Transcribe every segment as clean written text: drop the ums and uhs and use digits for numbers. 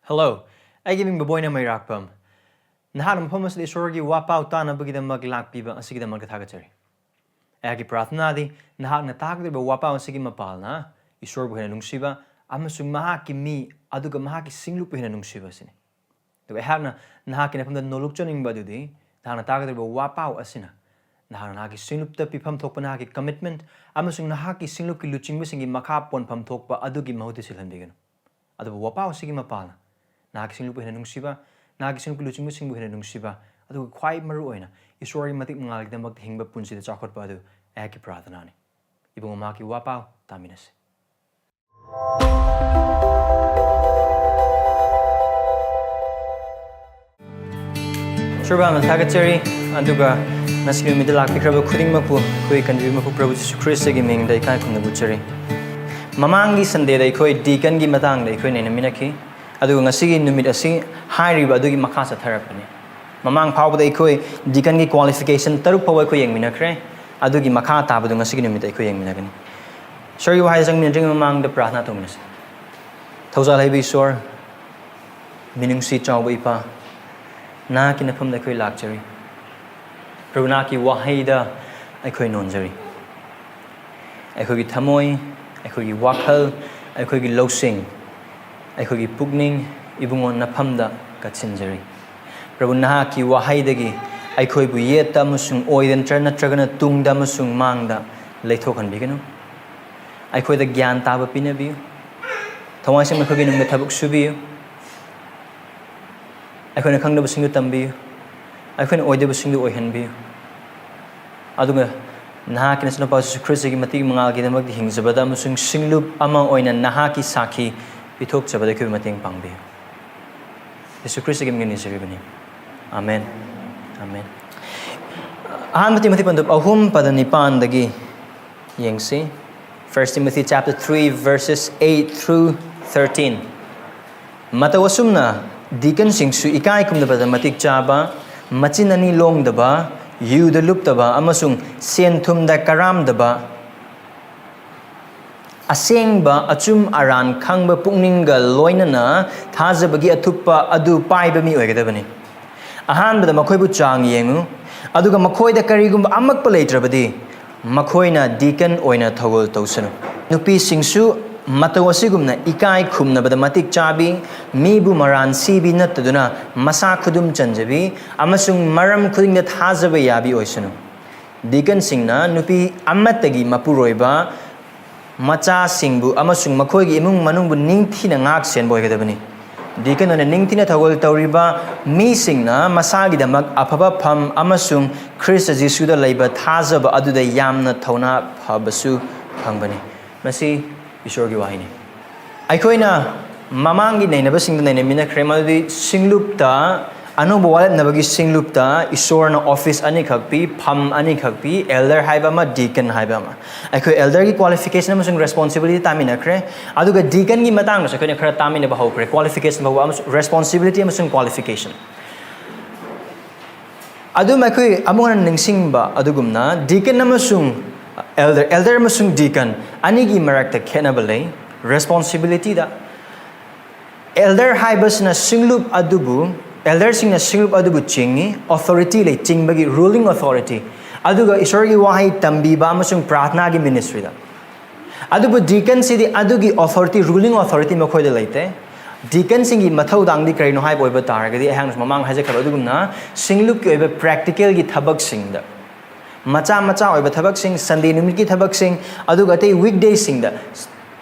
Hello, I giving baboy na may rakpam. Nahanam pamas di sorgi wapaw ta na bagida maglak piba ang sige da magkatagachari. Agi prathna di nahak na takdir ba wapaw ang sige mapal na isor buhay na nung siba amasung mahaki mi aduga mahaki singlup buhay na nung siba sini. Diba ehak na nahaki na pamda noluk choning ba dudi nahak na takdir ba wapaw asina. Nahak na nahaki singlup ta pipam thok pa nahaki commitment amasung nahaki singlup ki luching ba singi makapon pam thok pa adugi mahuti silhan bigano. Adu ba wapaw sige mapal na. Nahaki singlup buhay na nung siba nahaki singlup ki luching ba singi buhay na nung siba aduga kwai maru oy na isori matik mangalig na magtihing ba punsi da chakot pa adu ehaki prathna ni. Ibang umaki wapaw taminas. Surba Matagachari, Anduga, Naskim Midalak, Pikrabo Kuding Mapu, Kui can do Mapu Prabhu Chris Giming, they can't come the butchery. Mamangi Sunday, they call Deacon Gimatang, they call in a Minaki, Adu Nasigi Numidasi, Hari Badugi Makasa therapy. Mamang Power they call Deacon qualification, Tarupa Koyang Minakre, Adugi Makata, Badunga Signum, they Koyang Minagani. Sure, you have some drink among the Pratna Tumis. Thougal Heavy Sore, Minung Si Chow Wipa. Na kinapam na ko'y luxury. Pero na ki wahida ay ko'y nonjari. Ay ko'y tamoy, ay ko'y wakal, ay ko'y losing, ay ko'y pugning, ibungon na pamda katsinjari. Pero na ki wahida gi ay ko'y buyeta musung oidentra na traga na tungda musung mangda laytokan bigano. Ay ko'y da gyan taba pinabiyo. Tawang siya may ko'y nung natabok subiyo. I can't come to single tambi. I can't order a single or henby. Aduga Nahaki na sinapas Chris mati mga ginamag di hing sabada musung singlup amang oina nahaki saki pitok sabada ko mating pangbi. Yesu Chris gim ngini siribani. Amen. Amen. Ahan Timothy pandup ahum padanipan dagi yengsi. 1 Timothy chapter 3 verses 8 through 13. Matawasum na Deacon singsu ikai kum da matik chaba machinani long daba yu da lup daba amasung senthum da karam daba aseng ba achum aran khangba pungninga loinana thajabagi athupa adu paiba mi oigadabani ahan da makhoi bu chang yengu aduga makhoi da karigum amak pa leitrabadi makhoina deacon oina thogol tausanu nupi singsu Matawassigumna ikai khumna bada matik chabi mibu maran sibi nattaduna masa khudum chanjabi amasung maram khudingda thajaba yabi oisanu Deacon singna nupi amatagi mapuroiba macha singbu amasung makhoigi imung manungbu ningthina ngak sen boigadabani Deacon ona ningthina thogol tawriba meesingna masagi damak afaba pham amasung Christ Jesuda leiba thajaba aduda yamna thona phabasu phangbani masi Isor giwahini. Aikoina mamangi na inabasing na inamina kremadi singlupta ano bawalat na bagi singlupta isor na office ani khagpi pham ani khagpi elder haiba ma deacon haiba ma aiko elder gi qualification amasung responsibility tamina kre aduga deacon gi matang na sakone khara tamina ba hokre qualification ba responsibility amasung qualification adu makoi among ningsing ba adugumna deacon amasung elder amasung deacon anigi marakta khenabalay responsibility da elder haibas na singlup adubu elder sing na singlup adubu chingi authority le chingbagi ruling authority aduga isorgi wahay tambiba amasung prathna gi ministry da adubu deacon sidi adugi authority ruling authority makhoi da laite deacon singi mathau dangdi karino hai boiba taragadi ehang mamang haje khaba adugumna singlup ki oiba practical gi thabak singda Macha oiba thabak sing Sunday numit ki thabak sing aduga tay weekday sing da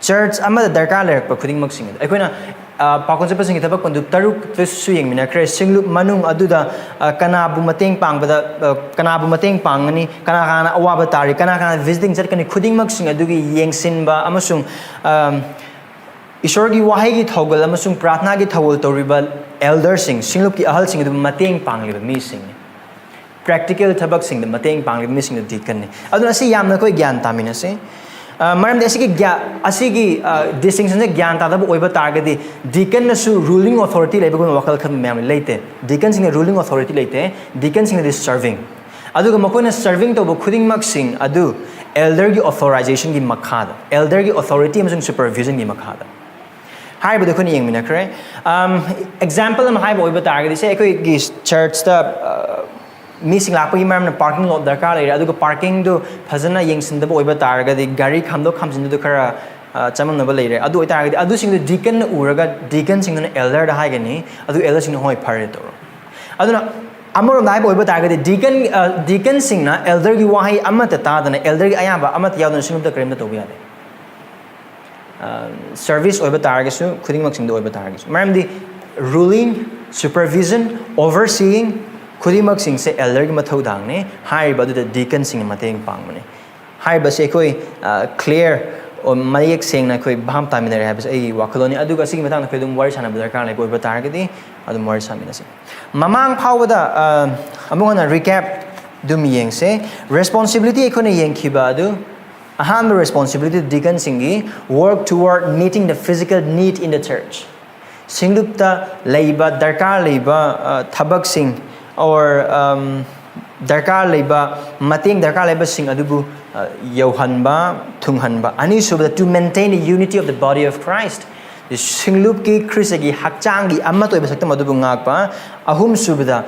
church amada darkar lerk pa khuding mag sing aikoina pakon sa sing thabak pandu taruk su yeng mina kre singlup manung aduda kanabu mateng pangani kana awaba tari kana visiting chat kani khuding mag sing adugi yengsin ba amasung Ishorgi wahay gi thougal amasung prathna gi thawol toriba elder sing singlup ki ahal sing adu mateng pangliba meesing practical thabak sing the mateng pangli missing the deacon ni aduna si yamna koi gyan tamina se maram de asigi distinction se gyan ta da oiba targadi deacon na su ruling authority leiba gun wakal kham mem leite deacon sing ruling authority leite deacon sing is serving aduga makona serving to khuding mak sing adu elder gi authorization gi makhada elder gi authority among supervision gi makhada hai badu khuni yeng mina kre example am hai boy ba tar ga se ekoi gi church ta meesing lakpa gi maram na parking lot darkar le adu ko parking do phajana yeng sin da boy ba tar ga di gari khamdo khamjin do khara chamam na ba le re adu oi tar ga adu sing do deacon uraga deacon sing na elder da hai ga ni adu elder sing hoi phare to aduna amor nai boy ba tar ga di deacon sing na elder gi wahai amata ta da na elder gi ayaba amata yaw na sing da krem da to ba service over targesu khuding maksing over targesu maram di ruling supervision overseeing khuding maksing se elder gi mathau dang ne hai ba du deacon sing mateng pang mane hai ba se koi clear or mayek sing na koi bham ta minare habis ai wakaloni adu ga sing matang na koi dum wari sana badar kan lai over targeti adu wari samina se mamang phawada among na recap dum yeng se responsibility ekone yeng khiba adu ahan responsibility deacon singi work toward meeting the physical need in the church Singlup ta leiba darkar leiba thabak sing or darkar leiba mateng darkar leiba sing adubu yauhanba thunghanba ani subda to maintain the unity of the body of Christ the Singlup ki Christ gi hakchang gi amma toiba saktam adubu ngakpa ahum subda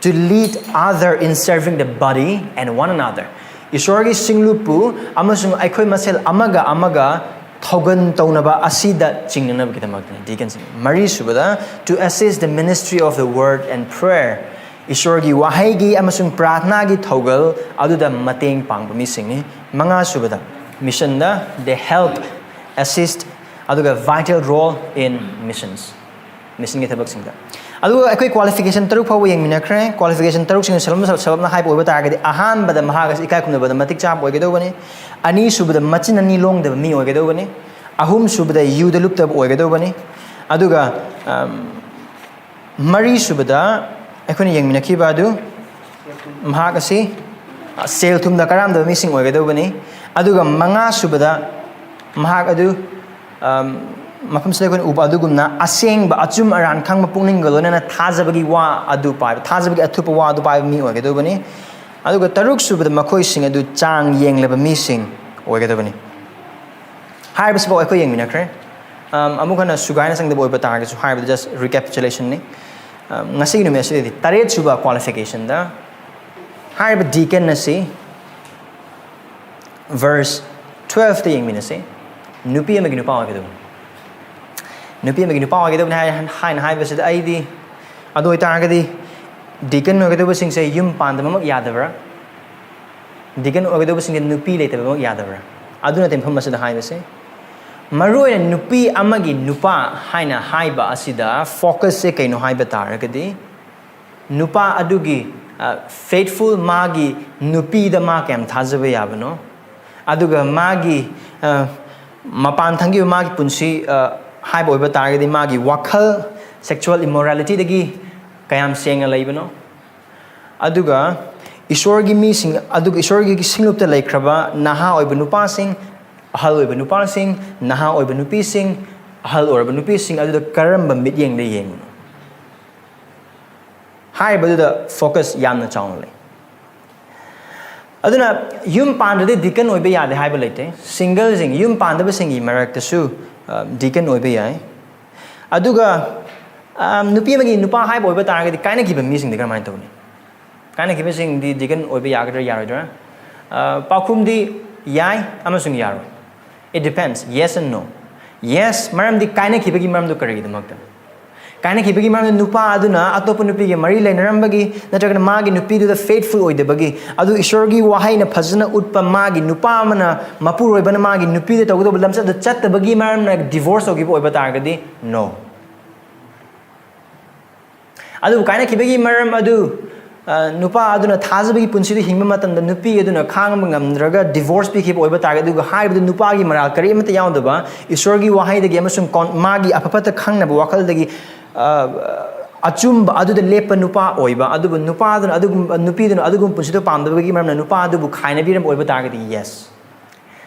to lead other in serving the body and one another Ishorgi Singlupu amasung aikoi masel amaga thogan taunaba asida chingnana bikitamakne deacon sing mari subada to assist the ministry of the word and prayer Ishorgi wahai amasung pratna gi thogal aduda mateng pangba mi singni manga subada mission da they help assist aduga vital role in mission gi thabak singda adu ekoi qualification taruk phaw yeng minakre qualification taruk sing sabab na hype over target ahan bada mahagas ikai khumna bada matik chap oige do bani ani subada machin ani long da mi oige do bani ahum subada yu da lup da oige do bani aduga mari subada ekoi yeng minakhi ba adu mahagasi sel thum da karam da mi sing oige do bani aduga manga subada mahag adu mafam sele kon uba dugumna aseng ba achum aran khang mapungning galona na thajabagi wa adu pai thajabagi athupa wa adu pai mi oge do bani aduga taruk subada makhoi sing adu chang yengleba mi sing oge do bani haibas bo ekoi yeng minakre amukana sugaina sang de boy bata ga su haib just recapitulation ni ngasi ni message di taret suba qualification da haib deacon na si verse 12 de yeng minase nupi amagi nupa oge do nupi amagi nupa oge do hai na hai base ai di adoi ta ga di deacon oge do sing se yum pandam mak yadabra deacon oge do sing nupi le tabak yadabra aduna tem pham asida hai base maroi nupi amagi nupa hai na hai ba asida focus se kaino hai ba tar ga di nupa adugi faithful magi nupi da ma kem thajabe yabano aduga magi mapan thangi magi punsi hai boy ba tar ga di magi wakhal sexual immorality dagi kayam senga leibano aduga ishwar gi mi sing aduga ishwar gi singlup ta laikhraba naha oiba nupa sing ahal oiba nupa sing naha oiba nupi sing ahal oiba nupi sing aduda karamba midyeng de yeng hai ba da focus yamna chawng le aduna yum pandade deacon oiba yade hai ba lete single sing yum pandaba singi marak ta su deacon oiba yai aduga nupi magi nupa hai boy ba tar ga di kaina ki ba mi sing de kramai tawni kaina ki ba sing di deacon oiba yagadra yarodra pakhum di yai amasung yaro it depends yes and no yes maram di kaina ki ba gi maram do kari gi damakta kaina ki ba gi maram nupa aduna atopa nupi ge mari leinaram bagi natraga magi nupi du the faithful oide bagi adu ishwar gi wahai na phajna utpa magi nupa mana mapur oibana magi nupi de tawdo lamsa da chat bagi maram na divorce ogi oiba tar ga di no adu kaina ki ba gi maram adu nupa aduna thajabagi punsi de hingma matam da nupi aduna khang ngamdraga divorce pi ki oiba tar ga du hai du nupa gi maral kari amata yaudaba ishwar gi wahai de ge amasung magi apapata khangna ba wakal de gi achum adu de lepa nupa oiba adu nupa aduna adu nupi duna adu punsi do pamdabagi maram na nupa adu bu khaina biram oiba tar ga di yes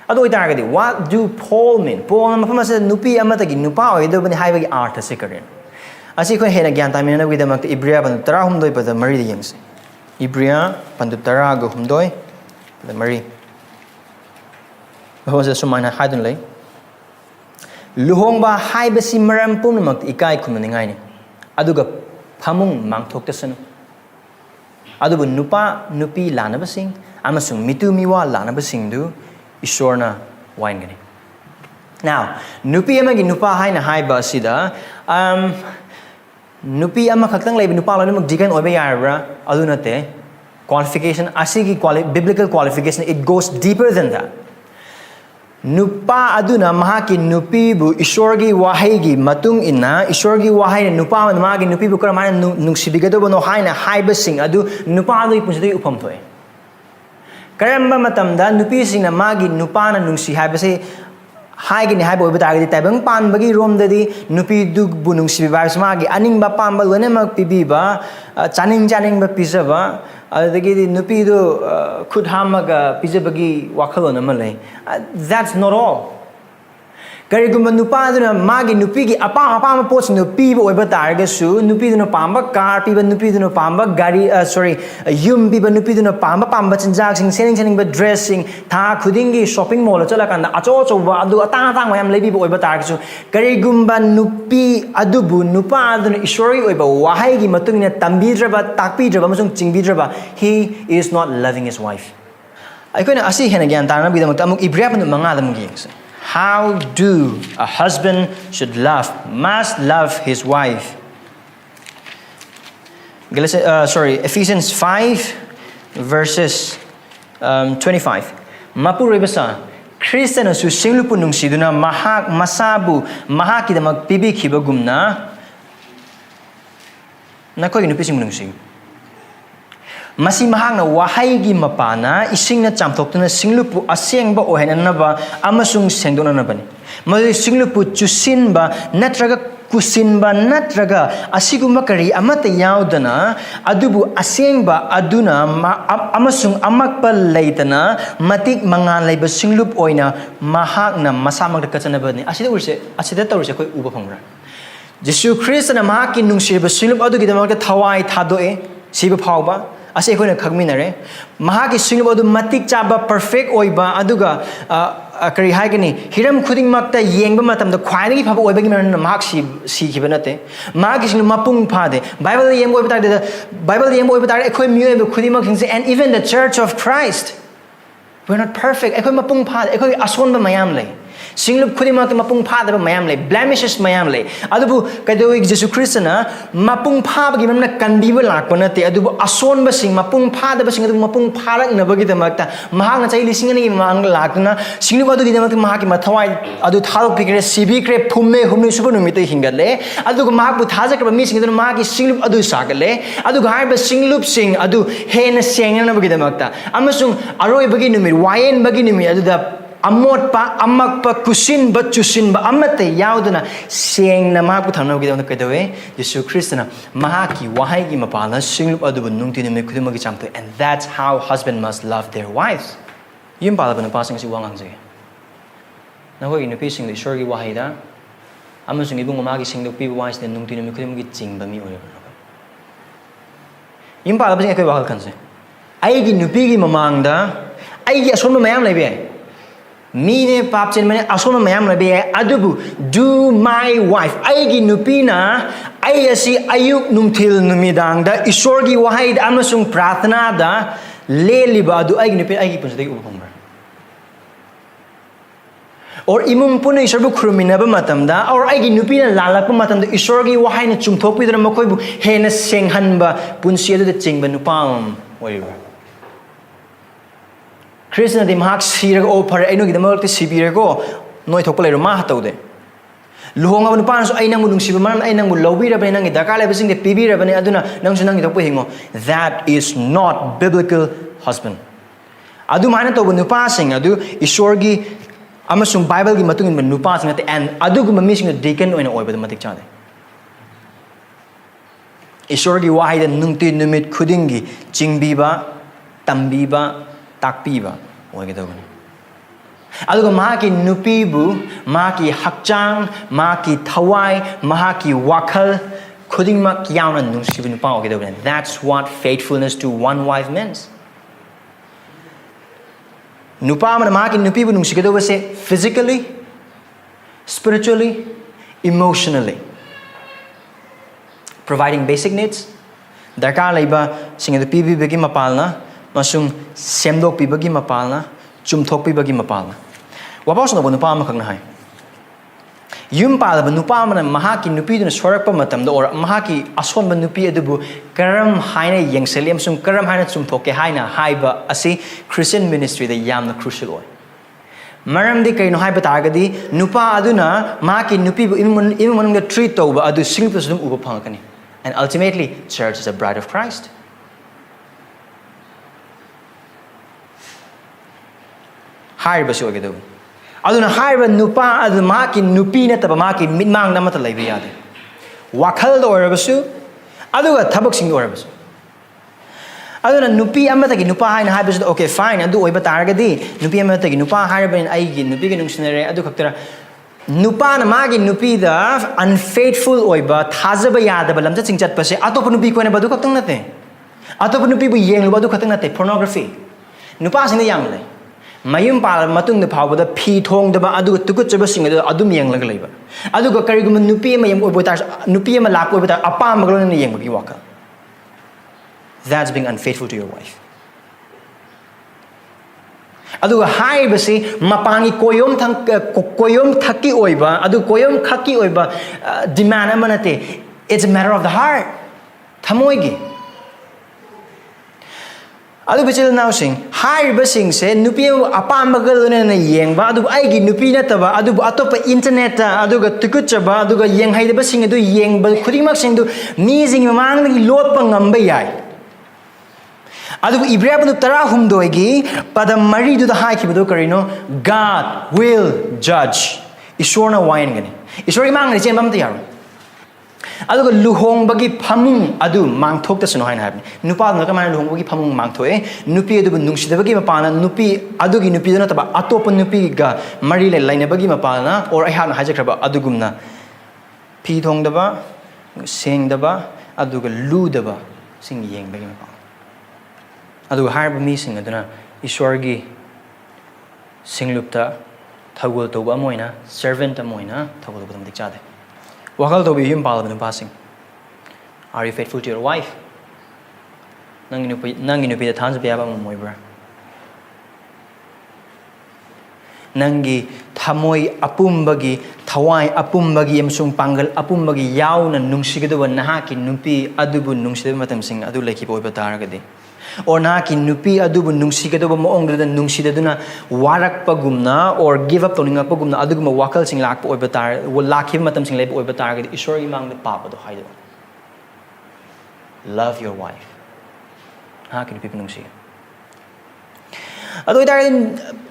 adu oi tar ga di what do Paul mean Paul mafama se nupi amata gi nupa oido bani hai bagi art se karen asi ko hena gyan tamina na widam ta Ibria ban tara humdoi pada mari de yengse Ibria pandu tara go humdoi pada mari bahwa se sumana hadun lai luhongba haibasi maram punamak ikai khumningai ni aduga phamung mangthoktasanu adubu nupa nupi lanabasing amasung mitu miwa lanabasing du ishorna waingani. Now nupi amagi nupa haina haiba asida nupi ama khaktang leiba nupa loinak deacon oiba yarabra adu nate qualification asigi biblical qualification, it goes deeper than that. Nupa aduna mahaki nupi bu ishorgi wahaygi matung ina ishorgi wahay na nupa mahaki nupi bu karamana nungsibigato bono haina haibasing adu nupa adu ipunsidagi upam thoe. Karamba matamda nupi sing na magi nupa na nungsi haibase haigi ni haibo ibatagadi taibang pangbagi romdadi nupi dugbu nungsibiba magi aning ba pamba lone mag pibiba chaning ba pisaba adagi nupi do khud hamaga pijabagi wakhalon amalai. That's not all. Karigumba nupa duna magi nupi gi apa pots nupi bo oiba targasu nupi duna pamba car piba nupi duna pamba gari yum piba nupi duna pamba chinjak sing selling ba dressing tha khudingi shopping mall chala kanda acho ba adu atang mayam lebi bo oiba targasu karigumba nupi adubu nupa duna ishori oiba wahai gi matungina tambidraba takpidraba amasung chingbidraba, he is not loving his wife. Aikoina asi hena gyan tarna bidamut amuk ibriya panu manga dam gi. How do a husband must love his wife? Ephesians 5 verses 25. Mapuribasa Christian su singlupu nungsiduna mahak masabu mahakidamag pibikibagumna nakoy nupising nungsi. Masi mahang na wahaygi mapana ising na chamtokna singlupu asyengba ohenanaba amasung sengdona nabani. Mali singlupu chusinba natraga kusinba natraga asiguma kari amata yaudana adubu asyengba aduna amasung amakpa leitana matik mangan leiba singlup oina mahak na masamag dakachanabani. Asida tawrse koy uba phangra. Jesu Christ na mahaki nungsiba singlup adu gidamagta thawai thadoe siba phawba ase ekhoina khagminare mahaki singlup adu matik chaba perfect oiba aduga kari haigani hiram khuding makta yengba matamda khwaidagi phaba oibagi marana mahak si khibanate mahaki singlup mapung phade bible yengba oiba tare bible yengba oiba tare ekhoi miyoy khuding mak thingse and even the church of Christ, we're not perfect. Ekhoi mapung phade ekhoi asonba mayam lei singlup khudimak mapung phadaba mayam lei blemishes mayam lei adubu kaidoi Jesus Christ na mapung phabagi mamna kanbiba lakpa nate adubu asonba sing mapung phadaba sing adubu mapung pharak nabagi damakta mahakna chai lising ani mang lakna singlup adu gidamakta mahaki mathawai adu thalok pikre sibi kre phumme humni subu numite hingale adugu mahakbu thajakra mi sing adu mahaki singlup adu sakale adugu haiba singlup sing adu hena sengna nabagi damakta amasung aroi bagi numir wayen bagi numir adu da amot pa amak pa kusin ba chusin ba amate yauduna seng na maku thamna gi dona kedawe Jesu Christ na mahaki wahai gi mapala singlup adu nungti ne khudima gi chamte, and that's how husband must love their wives. Yim pala bana pasing si wangang je na ko inu pising li shorgi wahai da amasung ibung magi singlup pi wives ne nungti ne khudima gi chingba mi ore yim pala basing ekoi wakal khanse ai gi nupi gi mamangda ai gi asonma mayam lebe mine papchen mane asona mayam labe adubu do my wife aigi nupina ai asi ayuk numthil numidang da ishorgi wahai da amasung prathna da leliba adu aigi nupina aigi punsadagi ubhamra or imum puna ishorbu khruminaba matamda or aigi nupina lalakpa matamda ishorgi wahai na chumthokpidana makoibu hena senghanba punsi adu da chingba nupam oiba Krishna di mahak sirag o par aino gidamak ti sibirego noi thokpa leiro ma hataude luhonga bu nupan so ai nang munung siba man ai nang bu lobira ba nang daka le basing de pibira ba ne aduna nang sunang thokpa hingo. That is not biblical husband. Adu mana to bu nupa sing adu ishorgi amasung bible gi matungin ba nupa sing ate and adu gu mami sing deacon oina oiba da matik chade ishorgi wahai da nungti numit khudingi chingbiba tambiba takpiba oigedobani aduga mahaki nupibu mahaki hakchang mahaki thawai mahaki wakhal khudingmak yauna nungsibu nupa oigedobani. That's what faithfulness to one wife means. Nupa mana mahaki nupibu nungsigedobase physically spiritually, emotionally. Providing basic needs. Darkar laiba sing adu pibibagi mapalna masung semdok pibagi mapalna chumthok pibagi mapalna. Wapaw sino nupa amakak na hai. Yung palaba nupa amana mahaki nupi dun swarakpa matamda or mahaki aswan ba nupi adubu karam haina yengseli amsung karam haina chumthoke haina haiba asi Christian ministry da yamna crucial oy. Maram di kaino haiba targadi nupa aduna mahaki nupi bu imanunga treat tawba adu singlup sudum uba phangakani. And ultimately, church is a bride of Christ. Hire basi oy gadu. Aduna haiba nupa adu mahaki nupi na taba mahaki mitmang namata laiba yade. Wakhal da orabasu aduga thabak sing orabasu. Aduna nupi amatagi nupa haina haibasu okay fine adu oiba targadi nupi amatagi nupa haiba in aigi nupi gi nungsinare adu khaktara nupa na magi nupi da unfaithful oiba thazaba yadaba lamcha chingchat pase atop nupi ko na badu khaktang nate atop nupi bu yeng lu badu khaktang nate pornography nupa sing yam lai mayum pal matung de phawda phi thong daba adu tukut chaba sing adum yeng lag leiba adu ka kari gum nupi mayam oiba tar nupi ma lak oiba tar apa maglo na yeng bagi waka. That's being unfaithful to your wife. Aduga hai basi mapangi koyom thaki oiba adu koyom khaki oiba demand amanate. It's a matter of the heart. Thamoigi. Adu bichil now sing hai basing se nupi apa magal na yeng ba adu aigi nupi na taba adu atopa internet aduga tukuchaba aduga yeng hai de basing adu yeng bal khudingmak sing du meesing mamang ngi lot pa ngamba yai. Adu Ibrahim tara humdoigi pada mari du da hai kibado karino God will judge. Ishorna wayan gani. Ishori mang ni chen bam ti yaro. Adu luhong bagi phamung adu mangthok ta suno hain habni. Nupa na kamana luhong bagi phamung mangthoe nupi adu nungsidaba gi mapana nupi adu gi nupi na taba atop nupi ga mari le laina bagi mapana or ai ha na hajakraba adu gumna phi thong daba seng daba adu ga lu daba sing yeng bagi mapana. Adu harba meesing aduna Ishwargi Singlupta Thougal Touba Mee servant amoina Thougal Touba Mee chade. Wakhal tobi yum palaba nu passing. Are you faithful to your wife? Nangi nupi da thans biaba moibra. Nangi thamoi apumbagi thawai apumbagi amsung pangal apumbagi yauna nungsigadawa nahaki nupi adubu nungsidaba matam sing adu leki boiba taragadi. Or naki nupi adubu nungsigadawa maong da nungsidaduna warak pagumna or give up toninga pagumna aduguma wakal sing lak oiba tar lakhi matam sing leba oiba taragadi ishor imang da papa do haido. Love your wife. Haki nupi nungsiga. Ado itar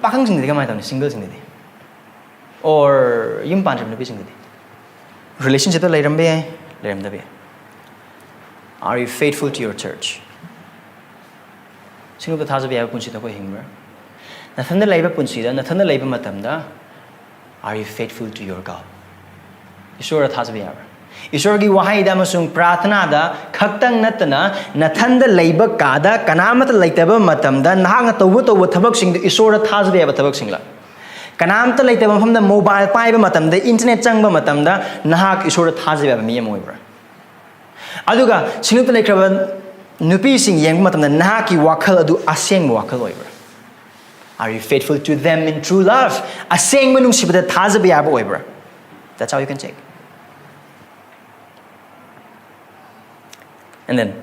pakang sing di kamay tawni single sing di. Or yung panjab nupi sing di. Relationship to layram da be. Are you faithful to your church? Sino ba thaza biya punsi ta ko hingra? Nathanda layba punsi da nathanda layba matamda. Are you faithful to your God? Ishora thaza biya. Ishorgi wahai da masung prathana da khaktang natana nathanda layba kada kanamat laytaba matamda nahanga tawwa thabak sing da ishora thaza biya thabak singla. Kanamta laytaba mafamda mobile paiba matamda internet changba matamda nahak ishora thaza biya mi amoibra. Aduga singup laykraba nupi sing yeng matamda nahaki wakhal adu aseng wakhal oibra. Are you faithful to them in true love? Aseng manung sibada thaza biya oibra. That's how you can check. And then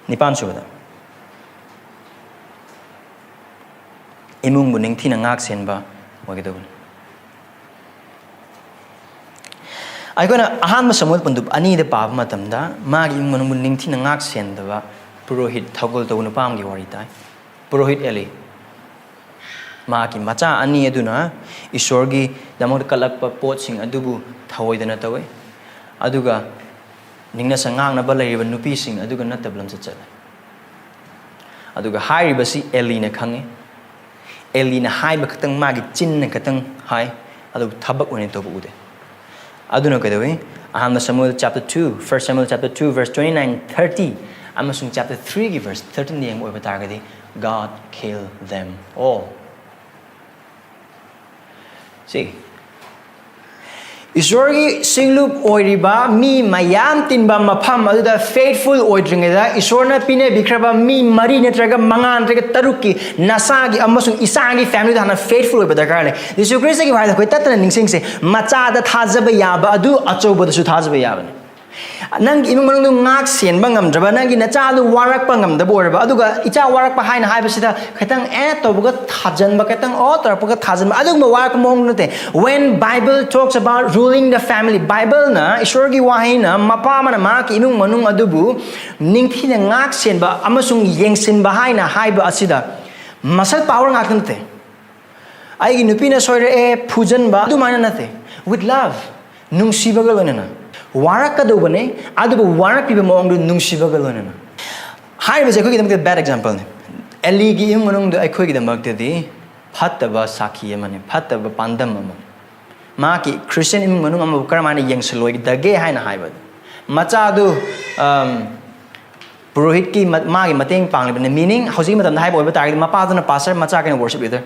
Nipan subada imung buning thina ngak senba wagidobun. Aikona ahan masamul pandub ani de pab matamda magi imung buning thina ngak sendaba purohit Thougal Touba Mee gi wari tai purohit eli magi macha ani aduna ishorgi damod kalakpa pot sing adubu thawoidana tawe aduga ningna sangang na balay ba nupi sing aduga natablam sa chala aduga hai basi eli na khange eli na hai ba katang magi chin na katang hai adu thabak one to ude aduna kadawi aham Samuel chapter 2 1 Samuel chapter 2 verse 29-30 amasung chapter 3 gi verse 13 niyang oiba targadi God kill them all. See. Isorgi singlup oiriba mi mayam tinba mafam aduda faithful oidringeda isorna pine bikraba mi mari netraga mangan netraga taruki nasagi amasung isagi family hana faithful oiba dakar le Yesu Christ gi bhai da koi tatna ningsing se macha da thajaba yaba adu achoba da su thajaba yaba nang imung manung ngak sen bangam draba nang gi nacha du warak pangam da borba aduga icha warak pa haina haiba sida khatang tobuga thajan ba khatang tarpuga thajan ba adugma warak mong nate when Bible talks about ruling the family Bible na ishor gi wahina mapa mana ma ki imung manung adubu ningthi na ngak sen ba amasung yengsin ba haina haiba asida masal power ngak nate ai gi nupi na soire e phujan ba du mana nate with love nungsiba ga lonena warak kadubane adubu warak piba mong du nungsiba ga lonena haiba je ko gi damte bad example ne eli gi imung manung du ai khoi gi damak di phattaba sakhi amane phattaba pandam ama ma ki Christian imung manung ama karamane yengsloi dage haina haiba macha du purohit ki ma gi mateng panglibane meaning hoji matam haiba oiba target mapa duna pastor macha can worship either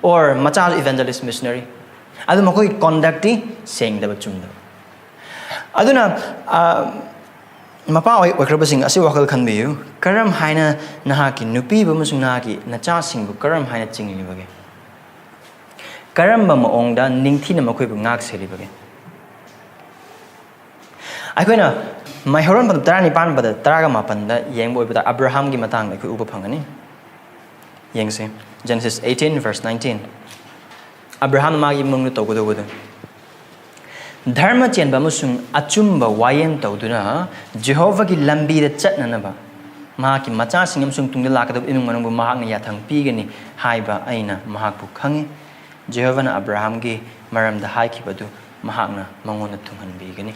or macha evangelist missionary adu makoi conduct seng da chumda aduna mapa oi oikrabasing ase wakal khanbiyu karam haina nahaki nupi bamusung nahaki nacha singbu karam haina chingli bage karam ba maongda ningthi na makoi bu ngak seli bage aikoina mai horon ban tarani pan bada taraga mapan da yengbo bada Abraham gi matang da ku uba phangani yengse Genesis 18 verse 19 Abraham magi mungnu togodo godo dharma chenba musung achumba wayen tawduna Jehovah gi lambi da chatna ba ma ki macha singam sung tungda lakada imung manung bu mahak na yathang pigani haiba aina mahak bu khangi Jehovah na Abraham gi maram da hai ki badu mahak na mangona tunghan bigani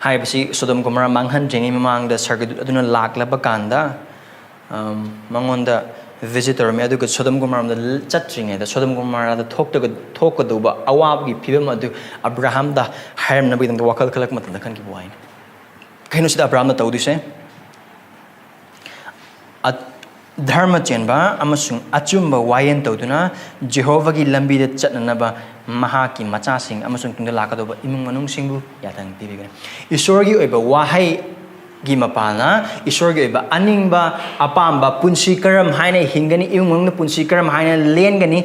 haiba si Sodom Gomorrah manghan jengi mamang da sargadu aduna lakla ba kanda mangonda visitor me adu Sodom Gomorrah da chatringe da Sodom Gomorrah da thok da ba awab gi phibam adu Abraham da haram na bidang da wakal khalak mat da khan ki buain kaino sida Abraham da tawdi se dharma chenba amasung achumba wayen tawduna Jehovah gi lambi da chatna ba maha ki macha sing amasung tungda lakado ba imung manung singbu yatang pibigane isor gi oiba wahai gi mapana isor gi ba aningba apamba punsi karam haina hingani imung punsi karam haina lengani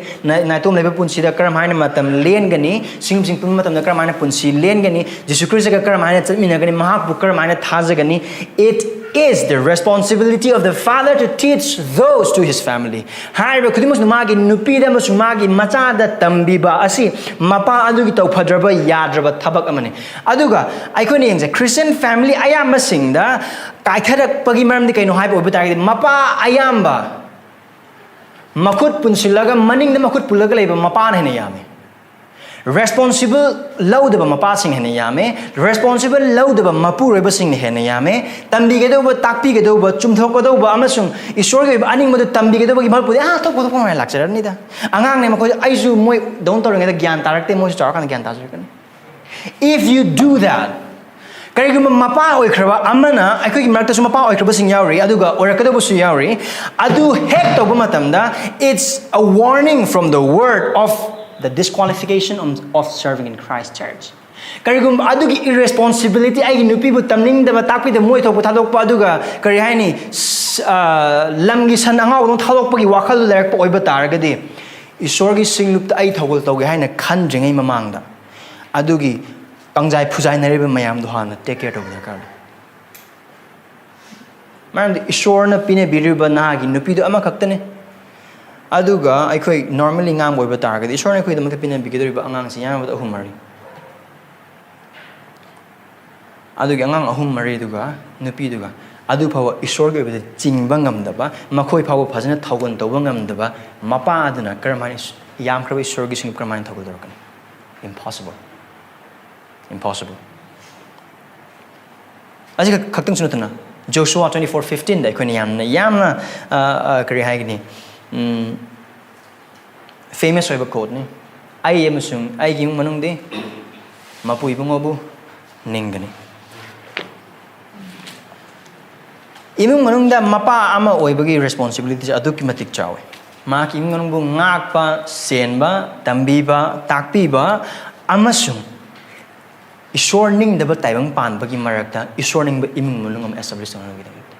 na tom leba punsi da karam haina matam lengani sing pun matam da karam haina punsi lengani Jesus Christ ga karam haina chatmina gani maha bu karam haina thajagani it is the responsibility of the father to teach those to his family haiba khudimus magi nupi da masu magi macha da tambiba asi mapa adugi tawphadraba yadraba thabak amani aduga aikoni yengse Christian family ayam masing da kaitharak pagi maram di kaino haiba obi target mapa ayamba makut punsilaga maning da makut pulaga leiba mapa na hene yame responsible laudaba mapa sing hene yame responsible laudaba mapu reba sing hene yame tambi ge do ba takpi ge do ba chumthok ko do ba amasung isor ge aning modu tambi ge do ba gi mal pudi thok ko ko lecture ni da angang ne mako aisu moi don tor nge da gyan tarakte moi star kan gyan tajur kan if you do that karigum mapa oi khraba amana aikoi gi marta su mapa oi khraba sing yauri aduga orakado bu su yauri adu hek to ba matam da it's a warning from the word of the disqualification of serving in Christ Church. Karigum adugi irresponsibility ay nupi bu tamning da batakpi da moi thok thadok pa aduga kari haini lamgi san angaw no thadok pa gi wakhal lerek pa oiba taragadi isor gi singlup ta ai thogol tawge haina khan jengei mamang da adugi pangjai phujai nariba mayam do hana take care of dakar maram di isor na pine biriba na gi nupi do ama khaktane aduga aikoi normally ngam boiba target isor na khoi da makapina bigidoriba angang si yama da ahum mari aduga angang ahum mari duga nupi duga adu phawa isor ge be chingba ngam da ba makhoi phawa phajana thogon tawba ngam da ba mapa aduna karamani yam khrabi isor gi sing karamani thogol dorkan impossible aji khaktung sunatana Joshua 24:15 da khoi yamna kari haigni famous oiba quote ni ai emasung ai gi manung de mapui bungobu ningani imung manung da mapa ama oibagi responsibility aduki matik chawe ꯃꯍꯥꯛꯀꯤ ꯏꯃꯨꯡ ꯃꯅꯨꯡꯕꯨ ꯉꯥꯛꯄ ꯁꯦꯟꯕ ꯇꯝꯕꯤꯕ ꯇꯥꯛꯄꯤꯕ ꯑꯃꯁꯨꯡ ꯏꯁꯣꯔ ꯅꯤꯡꯗꯕ ꯇꯥꯏꯕꯪ ꯄꯥꯟꯕꯒꯤ ꯃꯔꯛꯇ ꯏꯁꯣꯔ ꯅꯤꯡꯕ ꯏꯃꯨꯡ ꯃꯅꯨꯡ ꯑꯃ ꯑꯦꯁꯇꯥꯕ꯭ꯂꯤꯁ ꯇꯧꯅꯕꯒꯤꯗꯃꯛꯇ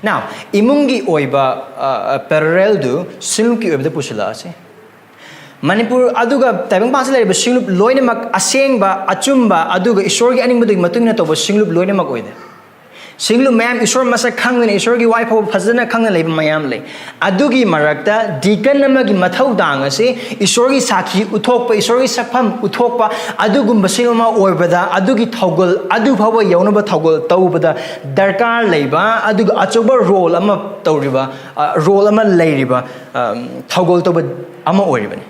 now imungi oiba parallel du singlupki oibda pusilase Manipur aduga taibang pasa lariba singlup loinamak asengba achumba aduga isorgi aningbadugi matungna toba singlup loinamak oida singlup mayam isor masa khangna isorgi wife of phazana khangna leiba mayam lei adugi marakta deacon namagi mathau dang ase isorgi sakhi uthokpa isorgi sapham uthokpa adugumba singma oibada adugi thougal adu phawa yaunaba thougal taubada darkar leiba aduga achoba role ama tawriba role ama leiriba thougal toba ama oiribani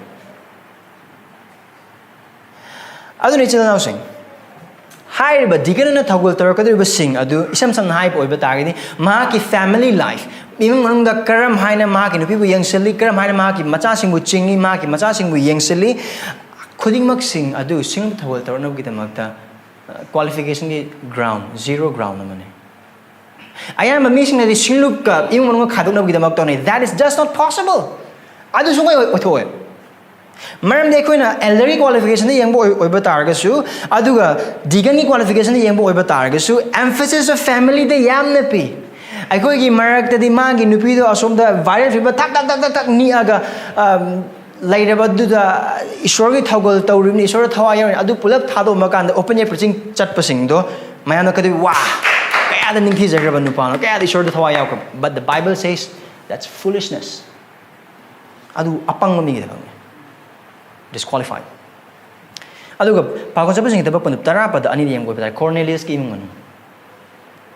aduni chilana sing Haiba deacon na thougal tarakadriba sing adu isam sam hai oiba targadi mahaki family life imung manungda karam haina mahaki nupi bu yengseli karam haina mahaki macha singbu chingi mahaki macha singbu yengseli khudingmak sing adu sing thougal tarnab gidamakta qualification gi ground zero ground amane ayam meesing na singlup ka imung manungda khaduknab gidamakta ne that is just not possible adu sungai othoe Maram de koina elderly qualification yengbo oiba targasu aduga deacon qualification yengbo oiba targasu emphasis of family de yamna pi aikoi gi marak de magi nupi do asomda viral fiba tak ni aga lairaba du da ishorgi thougal tawrim ishor thawa yar adu pulap thado makanda open air preaching chatpasing do mayana kadi wa kaya da ningthi jagraba nupano kaya da ishor thawa yaw but the Bible says that's foolishness adu apang mami da disqualified aduga pagonchapa sing tabak pandup tara pada ani yeng goiba Cornelius ki imung manu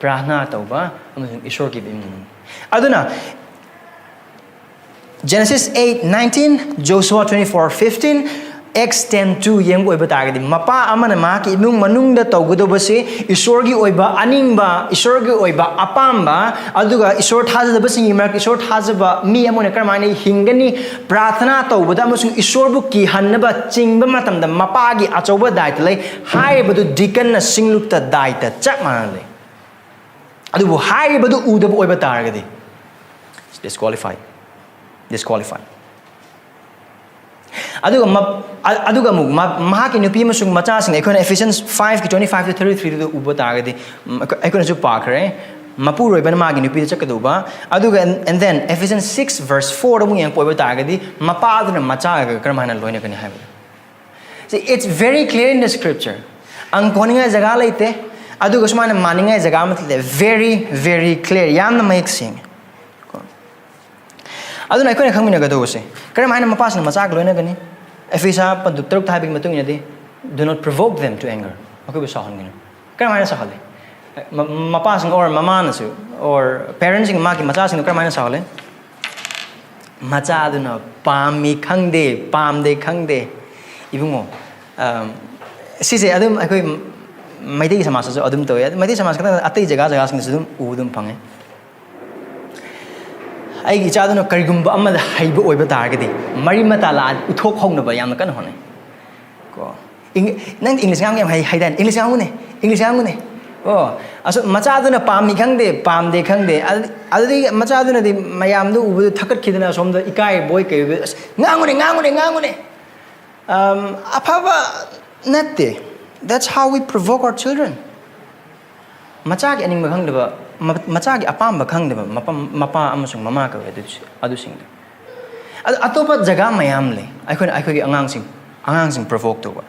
prahna tauba amasung ishor ki imung manu aduna Genesis 8:19 Joshua 24:15 Acts 10:2 yeng goiba targadi mapa amana ma ki imung manungda tawgodobase ishor gi oiba aningba ishor gi oiba apamba aduga ishor thajadaba sing imak ishor thajaba mi amone karmani hingani prathana tawbada amasung ishor bu ki hannaba chingba matamda mapa gi achoba daita lei haibadu deacon na singlupta daita chak manale adubu haibadu udabu oiba targadi disqualified aduga mug mahaki nupi masung macha sing ekona Ephesians 5:25 to 33 do ubo targadi ekona ju pakre mapu roiban magi nupi chakaduba aduga and then Ephesians 6:4 do muyang poiba targadi mapa aduna macha ga karmana loina kani haiba see it's very clear in the scripture ang koninga jaga leite aduga sumana maninga jaga matle very very clear yamna mayek sing aduna ekona khangmina ga do se karmana mapasna macha ga loina kani Efisa pandu taruk thaibig matung ina di do not provoke them to anger okay ba sahon gina karmana sahale mapasang or mamana su or parenting maki macha sing karmana sahale macha aduna pami khangde pamde khangde ibungo sise adum akoi maidei samasa so adum toya maidei samas ka atai jaga sing sudum udum phange ai gi chaduna karigumba amada haiba oiba targadi mari mata la uthok hongnaba yamna kan honai ko nang English ngam haidan English ngam ne oh aso machaduna pamni khangde pamde khangde adi machaduna di mayam du ubu thakat khidana somda ikai boy kai ngangune apaba natte that's how we provoke our children macha gi aning khangdaba macha gi apamba khangdaba mapa amasung mama ka adu sing atopa jaga mayam le aikoi gi angangsing provoke to wa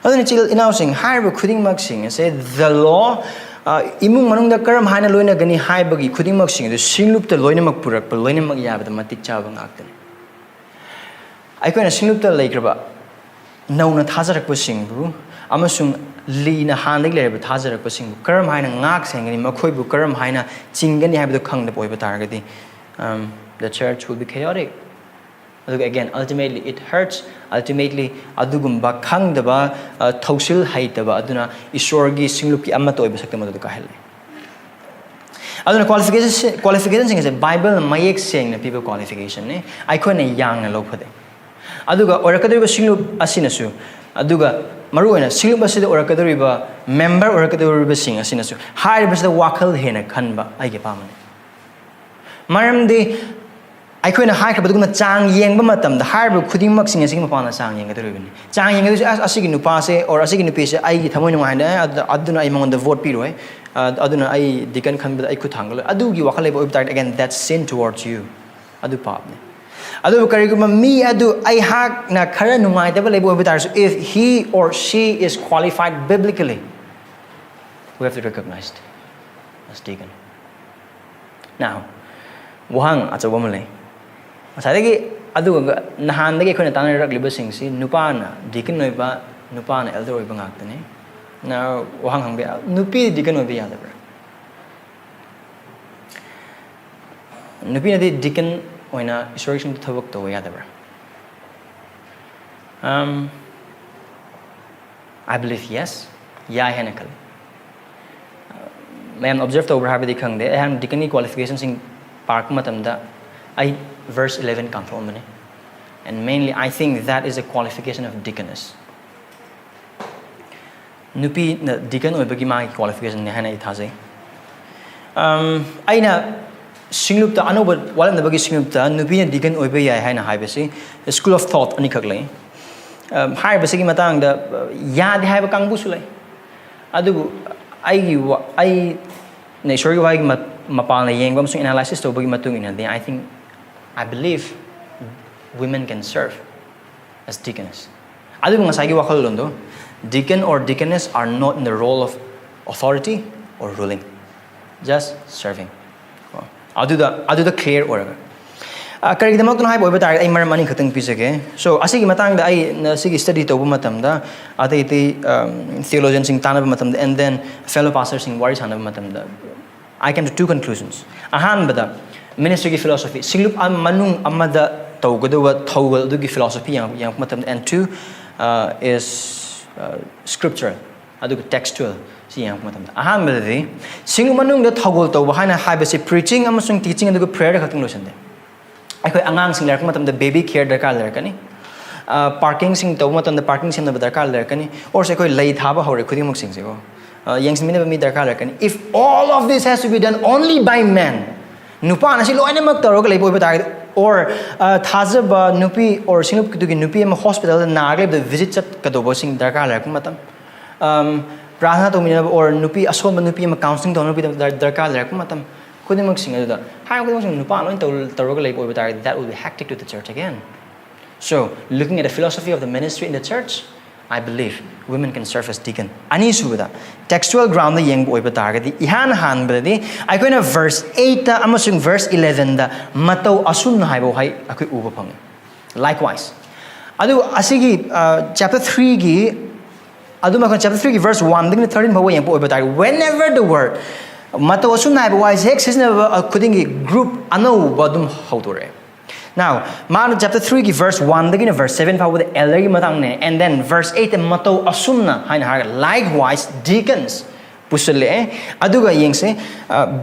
aduni chil inausing haiba khuding mak sing say the law imung manungda karam haina loina gani haibagi khuding mak sing du singlupta loina mak purak pa loina mak yabada matik chaba ngakten aikoi na singlupta laikraba nauna thajarak pa singbu amasung Lina handling level Tazer Passing, Kerm Hina Nax hanging Makoibu Kerm Hina Chingani have the Kang the boy targeting. The church will be chaotic. Again, ultimately it hurts. Ultimately, Adugum Bakang the Ba Tosil Haitaba Aduna Ishorgi Singluki Amato Bisakama the Kahele. Aduna qualifications is a Bible Mayek saying the people qualification. I couldn't young and low for them. Aduga or a Kadu Singlup Asinasu. Aduga Maruina, Silbas or a Kaduriba, member or a Kaduriba sing asinasu. High was the Wakal Hena Kanba, I get Pamane. Maram de ꯑꯩꯈꯣꯏꯅ ꯍꯥꯏꯈ꯭ꯔꯕꯗꯨꯒꯨꯝꯅ ꯆꯥꯡ ꯌꯦꯡꯕ ꯃꯇꯝꯗ ꯍꯥꯏꯔꯤꯕ ꯈꯨꯗꯤꯡꯃꯛꯁꯤꯡ ꯑꯁꯤꯒꯤ ꯃꯄꯥꯟꯗ ꯆꯥꯡ ꯌꯦꯡꯒꯗꯧꯔꯤꯕꯅꯤ ꯆꯥꯡ ꯌꯦꯡꯒꯗꯣꯏꯁꯦ ꯑꯁꯤꯒꯤ ꯅꯨꯄꯥꯁꯦ ꯑꯣꯔ ꯑꯁꯤꯒꯤ ꯅꯨꯄꯤꯁꯦ ꯑꯩꯒꯤ ꯊꯃꯣꯏ ꯅꯨꯡꯉꯥꯏꯅ ꯑꯗꯨꯅ ꯑꯩ ꯃꯉꯣꯟꯗ ꯚꯣꯠ ꯄꯤꯔꯣꯏ ꯑꯗꯨꯅ ꯑꯩ ꯗꯤꯀꯟ ꯈꯟꯕꯗ ꯑꯩ ꯈꯨꯠ ꯊꯥꯡꯒꯠꯂꯣꯏ ꯑꯗꯨꯒꯤ ꯋꯥꯈꯜ ꯂꯩꯕ ꯑꯣꯏꯕ ꯇꯥꯔꯗꯤ again that's sin towards you ꯑꯗꯨ ꯄꯥꯞꯅꯤ ꯑꯗꯨꯕꯨ ꯀꯔꯤꯒꯨꯝꯕ ꯃꯤ ꯑꯗꯨ ꯑꯩꯍꯥꯛꯅ ꯈꯔ ꯅꯨꯡꯉꯥꯏꯇꯕ ꯂꯩꯕ ꯑꯣꯏꯕ ꯇꯥꯔꯁꯨ if he or she is qualified biblically we have to recognize it as deacon now wahang achawba ma lei ꯉꯁꯥꯏꯗꯒꯤ ꯑꯗꯨꯒ ꯅꯍꯥꯟꯗꯒꯤ ꯑꯩꯈꯣꯏꯅ ꯇꯥꯟꯅꯔꯛꯂꯤꯕꯁꯤꯡꯁꯤ ꯅꯨꯄꯥꯅ ꯗꯤꯀꯟ ꯑꯣꯏꯕ ꯅꯨꯄꯥꯅ ꯑꯦꯜꯗꯔ ꯑꯣꯏꯕ ꯉꯥꯛꯇꯅꯤ ꯋꯥꯍꯪ ꯍꯪꯕ ꯌꯥ ꯅꯨꯄꯤꯗꯤ ꯗꯤꯀꯟ ꯑꯣꯏꯕ ꯌꯥꯗꯕ꯭ꯔꯥ ꯅꯨꯄꯤꯅꯗꯤ ꯗꯤꯀꯟ ꯑꯣꯏꯅ ꯏꯁꯣꯔꯁꯤꯡꯗ ꯊꯕꯛ ꯇꯧꯕ ꯌꯥꯗꯕ꯭ꯔꯥ I believe yes ꯌꯥꯏ ꯍꯥꯏꯅ ꯈꯜꯂꯤ ꯃꯌꯥꯝ ꯑꯣꯕꯖꯔቭ ꯇꯧꯕ꯭ꯔꯥ ꯍꯥꯏꯕꯗꯤ ꯈꯪꯗꯦ ꯑꯩꯍꯥꯛꯅ ꯗꯤꯀꯟꯒꯤ ꯀ꯭ꯋꯥꯂꯤꯐꯤꯀꯦꯁꯟꯁꯤꯡ ꯄꯥꯔꯛꯄ ꯃꯇꯝꯗ I verse 11 ꯀꯥꯟꯊꯣꯛꯑꯝꯕꯅꯤ and mainly I think that is a qualification of deaconess ꯅꯨꯄꯤꯅ ꯗꯤꯀꯟ ꯑꯣꯏꯕꯒꯤ ꯃꯥꯒꯤ ꯀ꯭ꯋꯥꯂꯤꯐꯤꯀꯦꯁꯟꯅꯤ ꯍꯥꯏꯅ ꯑꯩ ꯊꯥꯖꯩ ꯑꯩꯅ ꯁꯤꯡꯂꯨꯞꯇ ꯑꯅꯧꯕ ꯋꯥꯠꯂꯝꯗꯕꯒꯤ ꯁꯤꯡꯂꯨꯞꯇ ꯅꯨꯄꯤꯅ ꯗꯤꯀꯟ ꯑꯣꯏꯕ ꯌꯥꯏ ꯍꯥꯏꯅ ꯍꯥꯏꯕꯁꯤ ꯁ꯭ꯀꯨꯜ ꯑꯣꯐ ꯊꯣꯠ ꯑꯅꯤꯈꯛ ꯂꯩ ꯍꯥꯏꯔꯤꯕꯁꯤꯒꯤ ꯃꯇꯥꯡꯗ ꯌꯥꯗꯦ ꯍꯥꯏꯕ ꯀꯥꯡꯕꯨꯁꯨ ꯂꯩ ꯑꯗꯨꯕꯨ ꯑꯩꯅ ꯏꯁꯣꯔꯒꯤ ꯋꯥꯍꯩꯒꯤ ꯃꯄꯥꯟꯅ ꯌꯦꯡꯕ ꯑꯃꯁꯨꯡ ꯑꯦꯅꯥꯂꯥꯏꯁꯤꯁ ꯇꯧꯕꯒꯤ ꯃꯇꯨꯡ ꯏꯟꯅꯗꯤ I believe women can serve as deaconess ꯑꯗꯨꯕు ꯉꯁꯥꯏꯒꯤ ꯋꯥꯈꯜꯂꯣꯟꯗꯣ deacon or deaconess are not in the role of authority or ruling just serving ꯑꯗꯨꯗ clear ꯑꯣꯏꯔꯒ ꯀꯔꯤꯒꯤꯗꯃꯛꯇꯅꯣ ꯍꯥꯏꯕ ꯑꯣꯏꯕ ꯇꯥꯔꯒꯗꯤ ꯑꯩ ꯃꯔꯝ ꯑꯅꯤ ꯈꯛꯇꯪ ꯄꯤꯖꯒꯦ ꯁꯣ ꯑꯁꯤꯒꯤ ꯃꯇꯥꯡꯗ ꯑꯩ ꯁꯤꯒꯤ ꯁ꯭ꯇꯗꯤ ꯇꯧꯕ ꯃꯇꯝꯗ ꯑꯇꯩ theologiansing ꯇꯥꯟꯅꯕ ꯃꯇꯝꯗ and then fellow pastorsing wari sanaba matamda I came to two conclusions ahanbada ministry philosophy singlup manung amada tawgadawa thougal adugi philosophy yang matamda and two is scriptural aduga textual si yang matamda ahanbada di singlup manung da thougal tawba haina haibase preaching amasung teaching aduga prayer khating losande ꯑꯩꯈꯣꯏ ꯑꯉꯥꯡꯁꯤꯡ ꯂꯩꯔꯛꯄ ꯃꯇꯝꯗ baby care ꯗꯔꯀꯥꯔ ꯂꯩꯔꯛꯀꯅꯤ ꯄꯥꯔꯀꯤꯡꯁꯤꯡ ꯇꯧꯕ ꯃꯇꯝꯗ parking ꯁꯦꯝꯅꯕ ꯗꯔꯀꯥꯔ ꯂꯩꯔꯛꯀꯅꯤ ꯑꯣꯔꯁꯦ ꯑꯩꯈꯣꯏ ꯂꯩ ꯊꯥꯕ ꯍꯧꯔꯦ ꯈꯨꯗꯤꯡꯃꯛꯁꯤꯡꯁꯦꯀꯣ ꯌꯦꯡꯁꯤꯟꯃꯤꯟꯅꯕ ꯃꯤ ꯗꯔꯀꯥꯔ ꯂꯩꯔꯛꯀꯅꯤ if all of this has to be done only by men ꯅꯨꯄꯥꯅ ꯁꯤ ꯂꯣꯏꯅꯃꯛ ꯇꯧꯔꯒ ꯂꯩꯕ ꯑꯣꯏꯕ ꯇꯥꯔꯒꯗꯤ or ꯊꯥꯖꯕ ꯅꯨꯄꯤ or ꯁꯤꯡꯂꯨꯞꯀꯤꯗꯨꯒꯤ ꯅꯨꯄꯤ ꯑꯃ ꯍꯣꯁꯄꯤꯇꯥꯜꯗ ꯅꯥꯔꯒ ꯂꯩꯕꯗ ꯚꯤꯖꯤꯠ ꯆꯠꯀꯗꯧꯕꯁꯤꯡ ꯗꯔꯀꯥꯔ ꯂꯩꯔꯛꯄ ꯃꯇꯝ ꯄ꯭ꯔꯥꯔꯊꯅꯥ ꯇꯧꯃꯤꯟꯅꯕ or ꯅꯨꯄꯤ ꯑꯁꯣꯟꯕ ꯅꯨꯄꯤ ꯑꯃ ꯀꯥꯎꯟꯁꯤꯂꯤꯡ ꯇꯧꯅꯕ ꯗꯔꯀꯥꯔ ꯂꯩꯔꯛꯄ ꯃꯇꯝ khudimmaksing aduda hai khudimmaksing nupa loin tawraga lei oiba tar that will be hectic to the church again so looking at the philosophy of the ministry in the church I believe women can serve as deacon ani subada textual ground da yeng oiba targadi ihan han badi I koina verse 8 da amasung verse 11 da matau asun haibo hai akoi uba phang likewise adu asigi chapter 3 gi adu ma chapter 3 gi verse 1 ding 13 bawa yeng oiba tar whenever the word Mato asun na ba wise hex is never according group ano badum hautore. Now, man chapter 3 ki verse 1 begin verse 7 pa with elder gi matang ne and then verse 8 mato asun na hain har likewise deacons pusale aduga yengse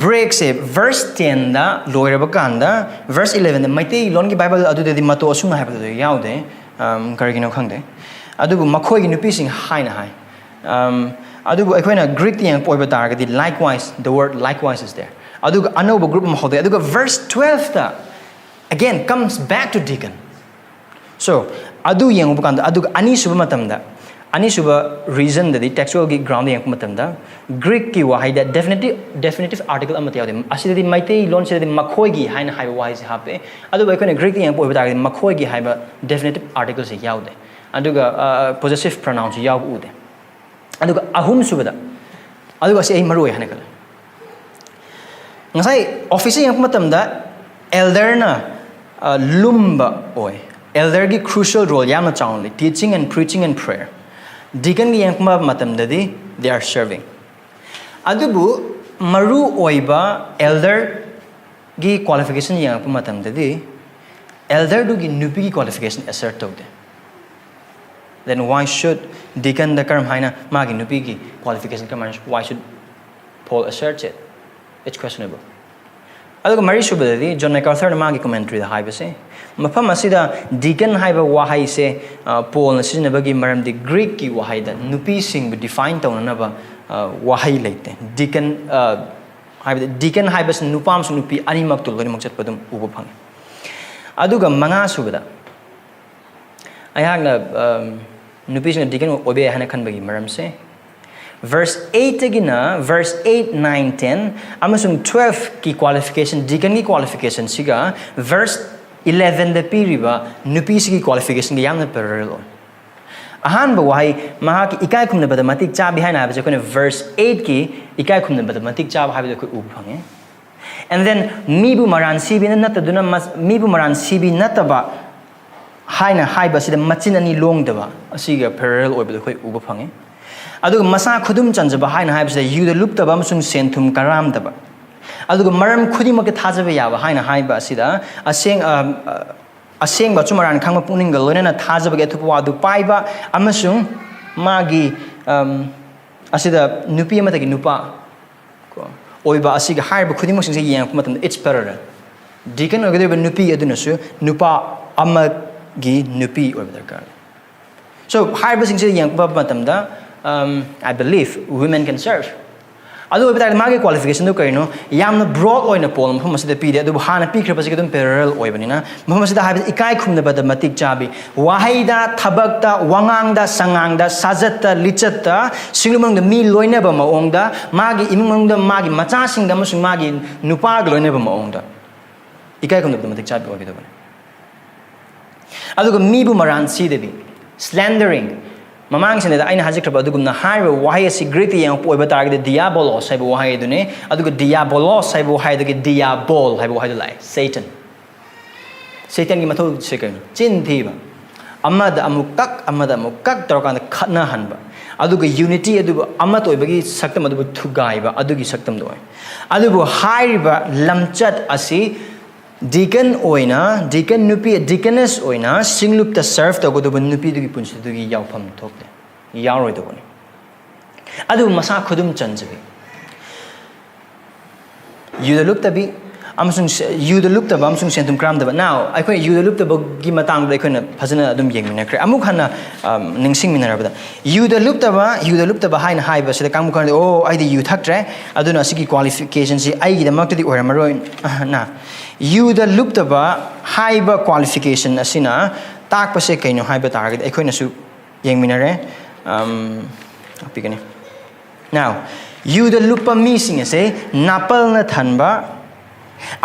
break se verse 10 da loira ba kanda verse 11 da maite lon ki bible adu de mato asun na ha ba de yaude karigino khangde adubu makhoi gi nupi sing hain hai adubu aikoina Greek yang poiba targadi likewise the word likewise is there aduga anoba group ma hode aduga verse 12 ta again comes back to deacon so adu yang ubukanda aduga ani suba matamda ani suba reason the textual gi ground yang matamda Greek ki wahai that definitive article amati yaude asidadi maitei lon sidadi makhoi gi haina haiba wise hape aduba aikoina Greek yang poiba targadi makhoi gi haiba definitive article se yaude aduga possessive pronoun se yau ude aduga ahum subada aduga se ai maroi hana kala ngasai office yang matamda elder na lumba oi elder gi crucial role yamna chawnli teaching and preaching and prayer deacon gi yang matamda di they are serving adubu maru oiba elder gi qualification yang matamda di elder du gi nupi gi qualification assert tawde then why should deacon the term haina magi nupi gi qualification kaman why should Paul assert it it's questionable aduga mari subadi John MacArthur na magi commentary da haiba se mafam asida deacon haiba wahai se Paul na sinabagi maram di Greek ki wahai da nupi sing be define tawna ba wahai leite deacon haiba deacon haiba se nupam su nupi ani mak tul gani mak chat padum ubu phang aduga manga subada ayagna nupis na deacon obe hana khanbagi maramse verse 8 agina verse 8 9 10 amasung 12 ki qualification deacon ki qualification siga verse 11 the puriba nupis ki qualification gi yamna parallel ahan ba wahi maha ki ikai khumna bada matik cha behind ha ba je verse 8 ki ikai khumna bada matik cha ba ha ba ko u phange and then mibu maran sibi na nataduna mibu maran sibi nataba haina haiba sida machin ani long daba asiga parallel oibada khoi uba phange aduga masa khudum chanjaba haina haiba sida yuda luptaba amasung senthum karam daba aduga maram khudimaka thajaba yaba haina haiba sida aseng ba chumaran khangma pungninga loina thajaba ge thupa adu paiba amasung magi asida nupi amata gi nupa ko oiba asiga haiba khudimok singse yang matam it's parallel deacon ogade nupi adunasu nupa ama gi nupi oiba darkar so haiba singse yang matam da I believe women can serve adu oiba tar magi qualification do kaino yamna broad oina polum phum asida pide adu hana pi khra pasik dum parallel oibanina phum asida haiba ikai khumna bada matik chabi wahaida thabakta wangangda sangangda sajatta lichatta singlumang da mi loina ba maongda magi imung da magi macha singda masung magi nupa ga loina ba maongda ikai khumna bada matik chabi oiba da aduga mi bu maran si debi slandering mamang sine da aina hajikra adugumna haiba wahai asi great yang poiba target diabolos haiba wahai dune aduga diabolos haiba wahai da diabol haiba wahai lai satan gi mathau second chin thiba amada amukak tarkan khatna hanba aduga unity aduga amat oibagi saktam aduga thugaiba adugi saktam doi adubu haiba lamchat asi deacon oina deacon nupi deaconess oina singlup ta serve ta godo nupi dugi punsi dugi yaufam thokte yaroi do bani adu masa khudum chanjabi yudalup tabi amsung yudalup ta bamsung sentum kram da now I khoi yudalup ta gi matang da khoina phajana adum yengmina kre amuk hana ningsing minara bada yudalup ta ba haina haiba sida kang mukhan oh I di yu thaktre aduna sigi qualification si ai gi da mak ti oramaroi na yudalup ta ba haiba qualification asina tak pa se kaino haiba target ai khoina su yengminare apigani now yudalup pa meesing ase napal na thanba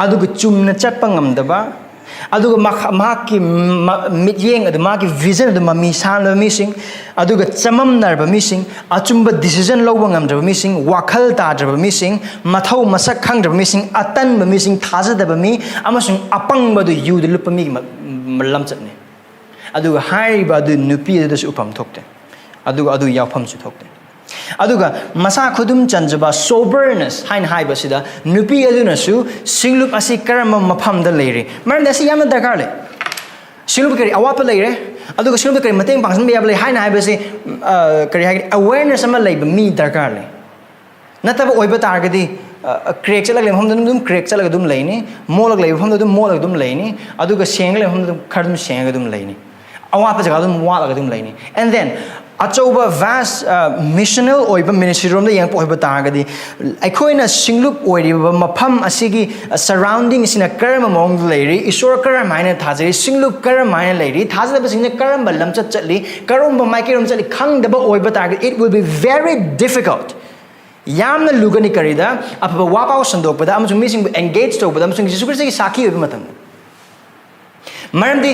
aduga chumna chatpa ngamdaba aduga maki mityeng adu maki vision adu mami sanba meesing aduga chamam narba meesing achumba decision lawba ngamdaba meesing wakhal tadaba meesing mathau masak khangdaba meesing atanba meesing thajadaba mi amasung apangba du yudalup mi malam chatne aduga haiba adu nupi adu upam thokte aduga adu yapham su thokte aduga masa khudum chanjaba soberness hain haiba sida nupi aduna su singlup asi karama mapham da leire mar da si yamna dakar le singlup kari awapa leire aduga singlup kari mateng pangsan be yable hain haiba se kari hai awareness ama leiba mi dakar le nataba oiba targadi crack chala le pham dum crack chala dum leini molak leiba pham dum molak dum leini aduga seng le pham dum khardum seng dum leini awapa jaga dum wala dum leini and then achauba vast missional oiba ministry rom da yang oiba targadi aikoina singlup oiriba mapham asigi surrounding sina karama mong leiri isor karama haina thajari singlup karama haina leiri thajaba singna karamba lamcha chatli karomba maikirom chali khangdaba oiba target it will be very difficult yamna lugani karida apaba wapau sandokpada amsung missing engage tobada amsung Jesus Christ gi sakhi oiba matam maramdi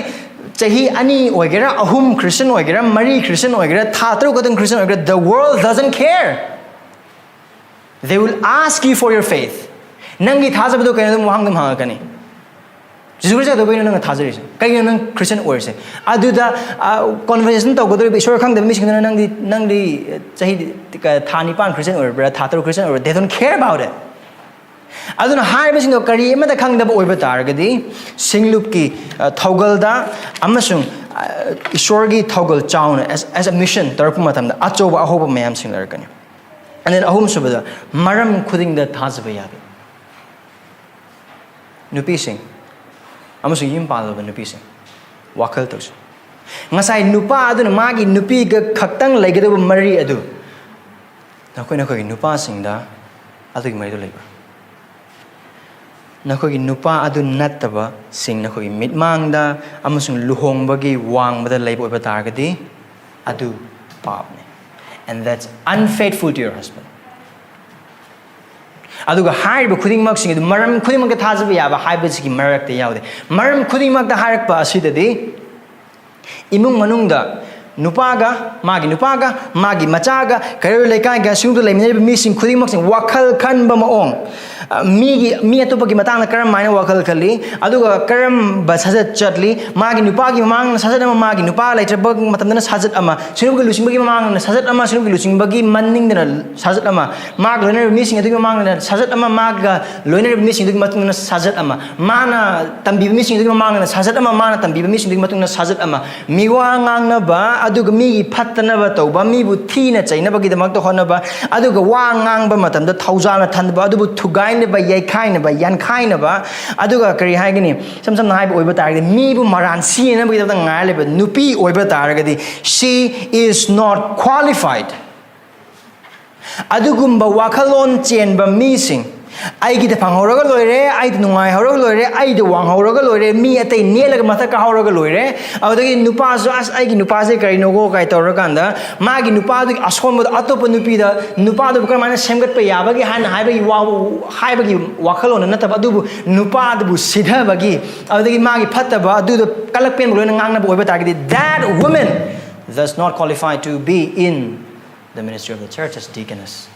chahi ani oigera ahum Christian oigera mari Christian oigera thatru kadam Christian oigera the world doesn't care they will ask you for your faith nangi thajabado kaina mohangdam hangakani Jesus Christ do nang thajari kai nang Christian oirse aduda conversation tawgodori isor khangda mising nangdi chahi thani pan Christian oibra thatru Christian oibra they don't care about it aduna haibasing do kari emada khangdaba oiba targadi singlupki thougalda amasung isorgi thougal chauna as a mission tarku matamda achoba ahoba mayam singlarkani and then ahum subada maram khudingda thajaba yabi nupi sing amasung yim palaba nupi sing wakhal tawse ngasai nupa aduna magi nupi ga khaktang laigadaba mari adu nakoina khoi nupa singda adu mari do laiba nakogi nupa adu nattaba sing nakogi mitmangda amasung luhongbagi wangbada leiba oiba targadi adu papne, and that's unfaithful to your husband. Aduga hariba khudingmak sing adu maram khudingmak ka thajaba yaba haibasigi marakta yaude maram khudingmak da harakpa asidadi imung manungda nupaga magi machaga kare lekai ga singdu leimne meesing khudingmak sing wakhal khanba maong mi atopagi matang na karam maina wakhal khali aduga karam ba sajat chatli magi nupagi mamang na sajat ama magi nupa laitrabag matamna sajat ama sinubagi lusingbagi mamang na sajat ama sinubagi lusingbagi manning na sajat ama mag loiner meesing adugi mamang na sajat ama mag loiner meesing adugi matang na sajat ama mana tambi meesing adugi mamang na sajat ama mana tambi meesing adugi matang na sajat ama miwa ngang na ba aduga mi phattana ba tawba mi bu thina chaina bagi damak to hona ba aduga wa ngang ba matam da thaujana than ba adubu thugai ne ba yai khai ne ba yan khai ne ba aduga kari haigani samsam na hai ba oiba targadi mi bu maran si na bagi da ngai le ba nupi oiba targadi she is not qualified adugumba wakhalon chen ba meesing aigi da phanghoraga loire ai da nungai horaga loire ai da wang horaga loire mi atai nelaga mathaka horaga loire adagi nupa so as aigi nupa se kari no go kai toraganda magi nupa du asomba atopa nupi da nupa du kamana semgat pa yabagi han haibagi wa haibagi wakhalon na ta adu nupa du sidha bagi adagi magi phatta ba adu kalak pen loina ngangna boiba targadi that woman does not qualify to be in the ministry of the church as deaconess.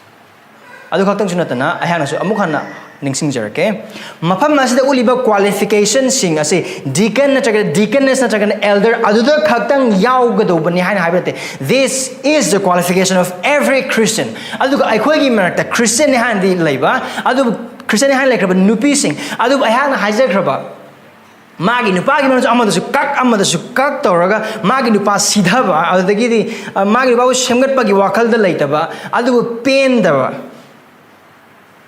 Adu khaktang sunatana ayana su amuk hana ningsing jarake mafam masida uliba qualification sing ase deacon na chaga deaconess na chaga elder adu da khaktang yaugado haina haibate this is the qualification of every Christian adu aikhoi gi marakta Christian han di leiba adu Christian han laikraba nupi sing adu ayana haijakraba magi nupa gi manu amada su kak toraga magi nupa sidhaba adagi di magi nupa semgat pagi wakal da laitaba adu pen da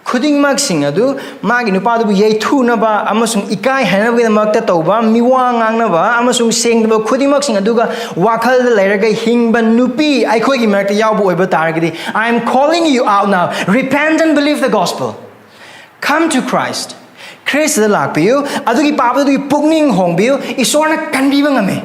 khudingmak sing adu magi nupa du yei thuna ba amasung ikai hana ba makta tawba miwa ngangna ba amasung sengba khudingmak sing aduga wakhal da lairaga hingba nupi aikhoi gi marakta yawbu oiba targadi I am calling you out now, repent and believe the gospel, come to Christ. Christ da lakpiu adugi papa du pugning hongbiu isorna kanbiba ngame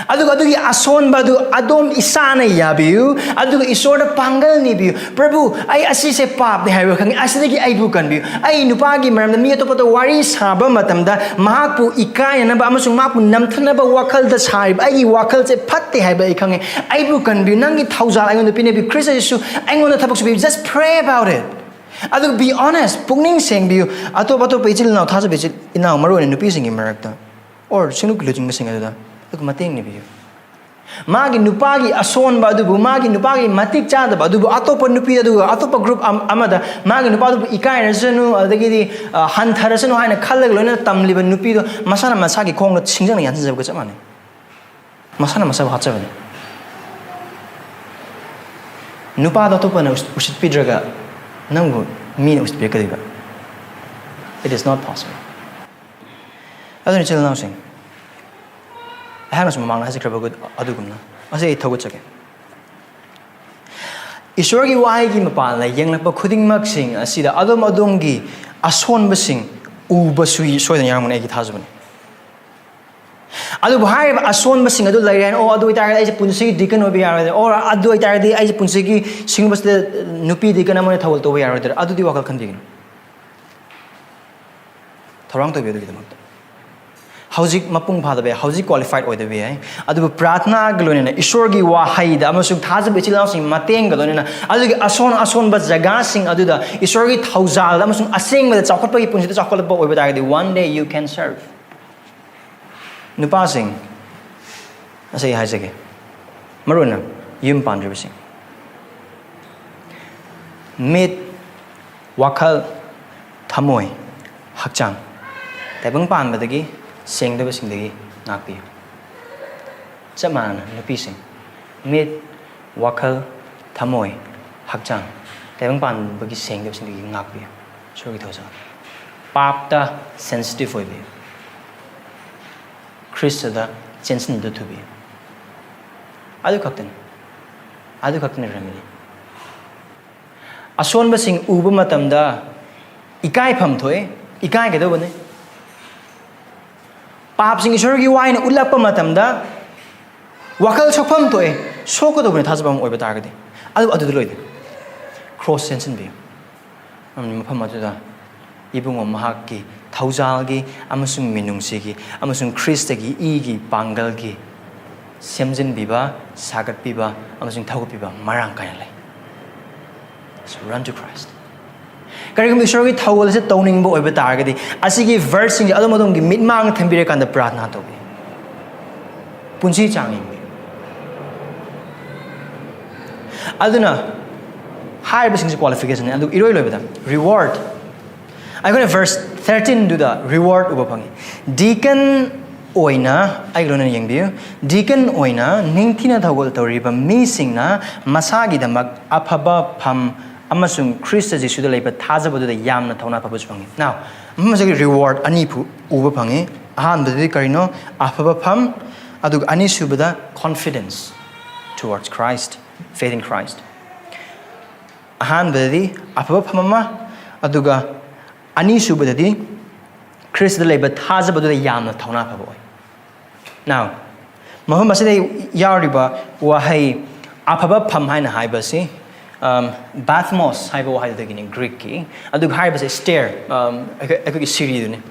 adugi ason badu adom isana yabiu adugi isorda pangal nibiu prabhu ai asi se pap ne haiba khangi asidagi ai bu kanbiu ai nupagi maramda mi to pato wari saba matamda mahapu ikai na ba amasung mapu namthana ba wakhal da sarib ai wakhal se phatte haiba ai khangi ai bu kanbiu nangi thaujal ai ndu pine bi Christ Jesu ai ngon thabak su bi just pray about it. Adu be honest pugning seng biu ato pechil na thaja bechil ina maro ne nupi sing marakta or sinu kilojing sing adu da adu mateng ne biu magi nupagi ason ba adu magi nupagi matik cha da adu ato pa nupi adu ato pa group amada magi nupadu ikai rasanu adagi di han tharasanu haina khallag loina tamli ba nupi do masana masagi khong lo singjang yan jab ga chamane masana masa ha chabane nupa da to pa na usit pidraga nangu mean uspekadiba it is not possible aduni chel now sing hanas mamang hasi kraba good adugumna ase thogo chake ishwar gi wai gi mapan la yenglakpa khudingmak sing asida adom adongi ason basing uba sui soidan yarmone gi thajbani adu bhai ason basing adu lairan o adu itar ai punsi deacon obi yar or adu itar di ai punsi gi singbas de nupi deacon amone thawal to yar adu di wakal khandigi thorang to be du mak hauzik mapung phada be hauzik qualified oi de be ai adu pratna glonena ishwar gi wa haida amasuk thaja be chilaw sing mateng galonena adu gi ason ba jaga sing adu da ishwar gi thaujal amasuk aseng ba chakot pa gi punsi de chakot ba oi ba da one day you can serve nupa sing ase hai jage maruna yum pandri sing mit wakhal thamoi hakchang taibang pan badagi sengda basing dagi nakpi chamana nupi sing mit wakhal thamoi hakchang taibang pan bagi sengda basing dagi nakpi sogi thosa papta sensitive hoibe Christ da jensen da to be adu kakten remedy ason basing uba matamda ikai pham thoi ikai ke do bane pap sing ishor gi wain ulak pa matam da wakal sokham thoi so ko do bane thajbam oi ba tar gadi adu loi de cross sense bi mafam aduda ibung mahak ki Thougal gi amasung minungsi gi amasung Christ gi e gi pangal gi semjin biba sagat biba amasung thau biba marang kai lai so run to Christ karigum ishor gi thaugal se toning bo oiba tar gadi asigi verse sing adom gi mitmang thambire kan da pratna to bi punsi changing bi aduna higher business qualification and iroi loiba reward I got a verse 13 do the reward ubapangi deacon oina I got a view deacon oina ningtina thougal toriba meesing na masagi damak aphaba pham amasung Christ Jesus da leiba thajabadu da yamna thona phabus pangi now masagi reward ani phu ubapangi ahan da karino aphaba pham adu ani subada confidence towards Christ faith in Christ ahan da aphaba phama aduga ani subadadi Christ the labor thajabadu da yamna thona phaboy now mahum aside yariba wahai aphaba pham haina haibasi bathmos haiba wahai da gini Greek ki adu haibasi stair ekoi siri dune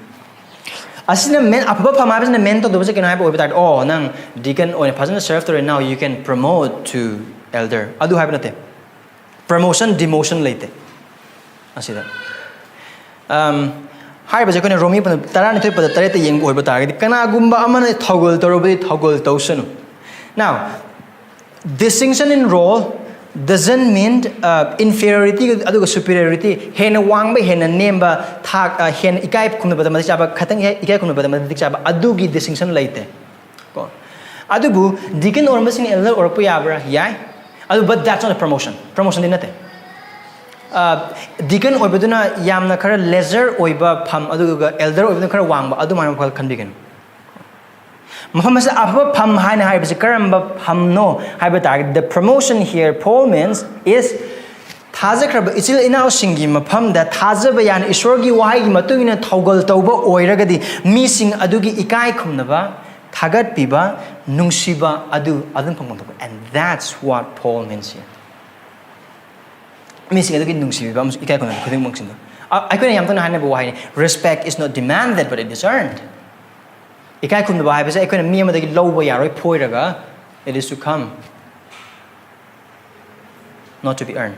asina men aphaba pham haibasina men to dobase kena haiba oiba oh nang deacon oina phajana serve to now you can promote to elder adu haiba nate promotion demotion leite asida hai ba jakone romi pa tarani thoi pa tarete yeng oi ba targadi kana gumba amana thougal torobi thougal tausanu now distinction in role doesn't mean inferiority aduga superiority hena wangba hena nemba thak hen ikai khumna ba ma chaba khatang ikai khumna ba ma dik chaba adugi distinction leite ko adubu deacon or masing elder or pu yabra yai adu but that's not a promotion dinate deacon oibaduna yamna khara leisure oiba pham aduga elder oibaduna khara wangba adu man khal khanbigen mafam asa abba pham haina haibase karamba pham no haiba target the promotion here Paul means is thajakraba ichil inau singi mafam da thajaba yan ishorgi wahai gi matungina thougal tauba oiragadi mi sing adugi ikai khumnaba thagat piba nungsiba adun phangmong and that's what Paul means here meesing adugi nungsiba amus ikai khumna khuding mong singa I couldn't yam tana haina ba wahai respect is not demanded but it is earned ikai khumna ba haibase I couldn't mi amadagi lowba yaroi phoiraga it is to come not to be earned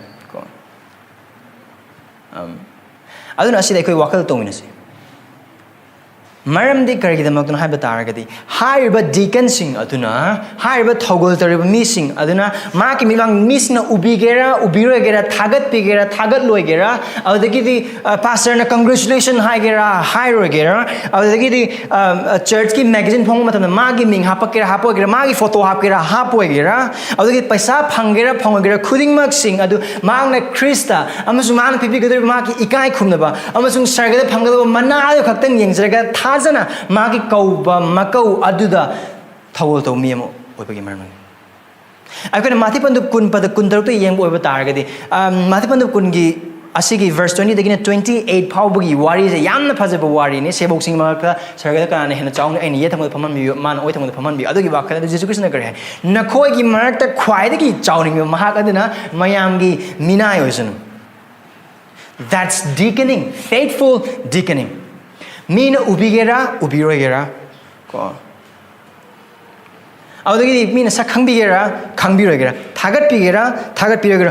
aduna asida ikoi wakal tawinase maram de karigi damak tuna haiba taragadi haiba deacon sing aduna haiba thougal tariba meesing aduna ma ki mimang meesing na ubigera ubirogera thagat pigera thagat loigera adagi di pastor na congratulation haigera hairogera adagi di church ki magazine phong matam ma gi ming hapakera hapogera ma gi photo hapkera hapoigera adagi paisa phangera phongogera khuding mak sing adu mang na Krista amasung man pipi gader ma ki ikai khumna ba amasung sargada phangada mana adu khaktang yengjraga thajana magi kauba makau aduda thawol to mi amo oibagi marman aikona mathi pandu kun pada kun taru to yeng oiba taragadi mathi pandu kun gi asigi verse 20 dagina 28 phawbagi wari je yamna phajaba wari ne sebok sing marka sargada kana hena chaung ai ye thamod phaman mi man oi thamod phaman bi adugi wakana Jesus Christ na kare nakhoi gi marakta khwaidagi chauning mahak aduna mayam gi minai oisanu that's deaconing faithful deaconing Mina ubigera ubirogera ko awdagi mina sakhangbiera khangbirogera thagat pigera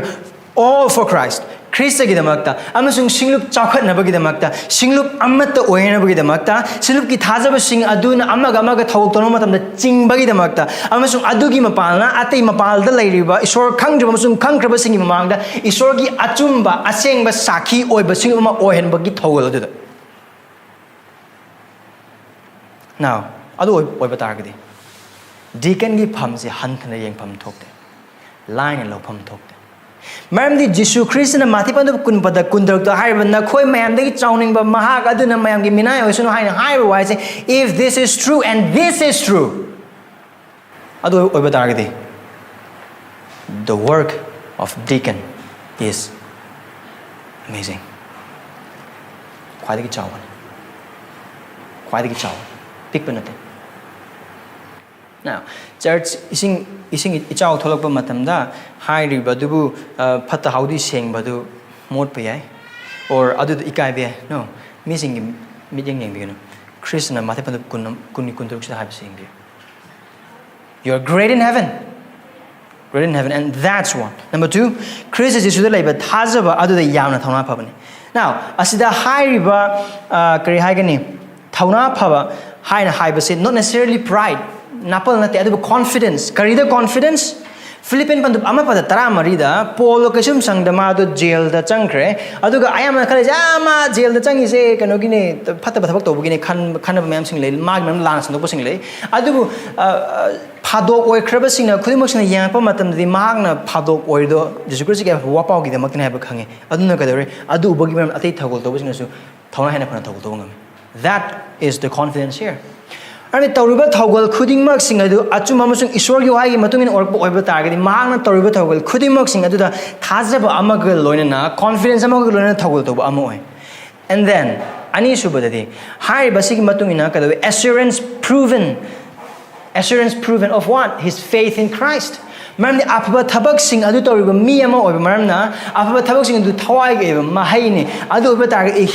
all for Christ Christ gi damakta amasung singlup chakhat nabagi damakta singlup amatta oyenabagi damakta singlup ki thajaba sing aduna amaga thawuk tono matamda chingbagi damakta amasung adugi mapalna atei mapalda lairiba isor khangdriba amasung khangkraba singi mamangda isor gi achumba asengba sakhi oiba sing ma ohenbagi thawul adu now adu oiba targadi deacon gi pham se hanthana yeng pham thokte line and lo pham thokte maramdi Jesus Christ na mathi pandu kun pada kundak to haiba na khoi mayam dagi chauning ba mahak aduna mayam gi minai oisunu haina haiba wai se if this is true and this is true adu oiba targadi the work of deacon is amazing ꯈ꯭ꯋꯥꯏꯗꯒꯤ ꯆꯥꯎꯕꯅꯤ ꯈ꯭ꯋꯥꯏꯗꯒꯤ ꯆꯥꯎꯕ ꯄꯤꯛꯄ ꯅꯠꯇꯦ Now church ising ichau tholakpa matamda hairibadubu phata haudi sengbadu mot pa yai or adu ikai be no meesing meeting yeng Krishna mathe pandu kunni kunturuk sida haib sing be you're great in heaven and that's one. Number 2 Chris is isuda laiba thazaba adu da yamna thauna phabani now asida hairiba kari haigani thauna phaba haina haibase not necessarily pride Napal nate adu confidence karida confidence Philippine pandu ama pada tara marida polo kasum sangdama do jail da changkre aduga ayama khale ama jail da changi se kano gine phata thabak to bugine khan mem sing le mag mem lan sang do sing le adubu phadok oi khraba sing na khudimok sing yang pa matam di mag na phadok oi do Jesus Christ ge wa paw gi da mak na ba khange aduna ka dore adu bogi mem atei thagol to sing su thona hena phana thagol to ngam that is the confidence here Ani tawriba thaugal khudingmak sing adu achum amasung ishwar gi wai gi matungin orpa oiba targadi mahangna tawriba thaugal khudingmak sing adu da thajaba amaga loinana confidence amaga loinana thaugal toba amoi and then ani subadadi hai basigi matungina kadu assurance proven of what his faith in Christ maram ni apaba thabak sing adu tawriba mi ama oiba maram na apaba thabak sing adu thawai ge mahai ni adu oiba targadi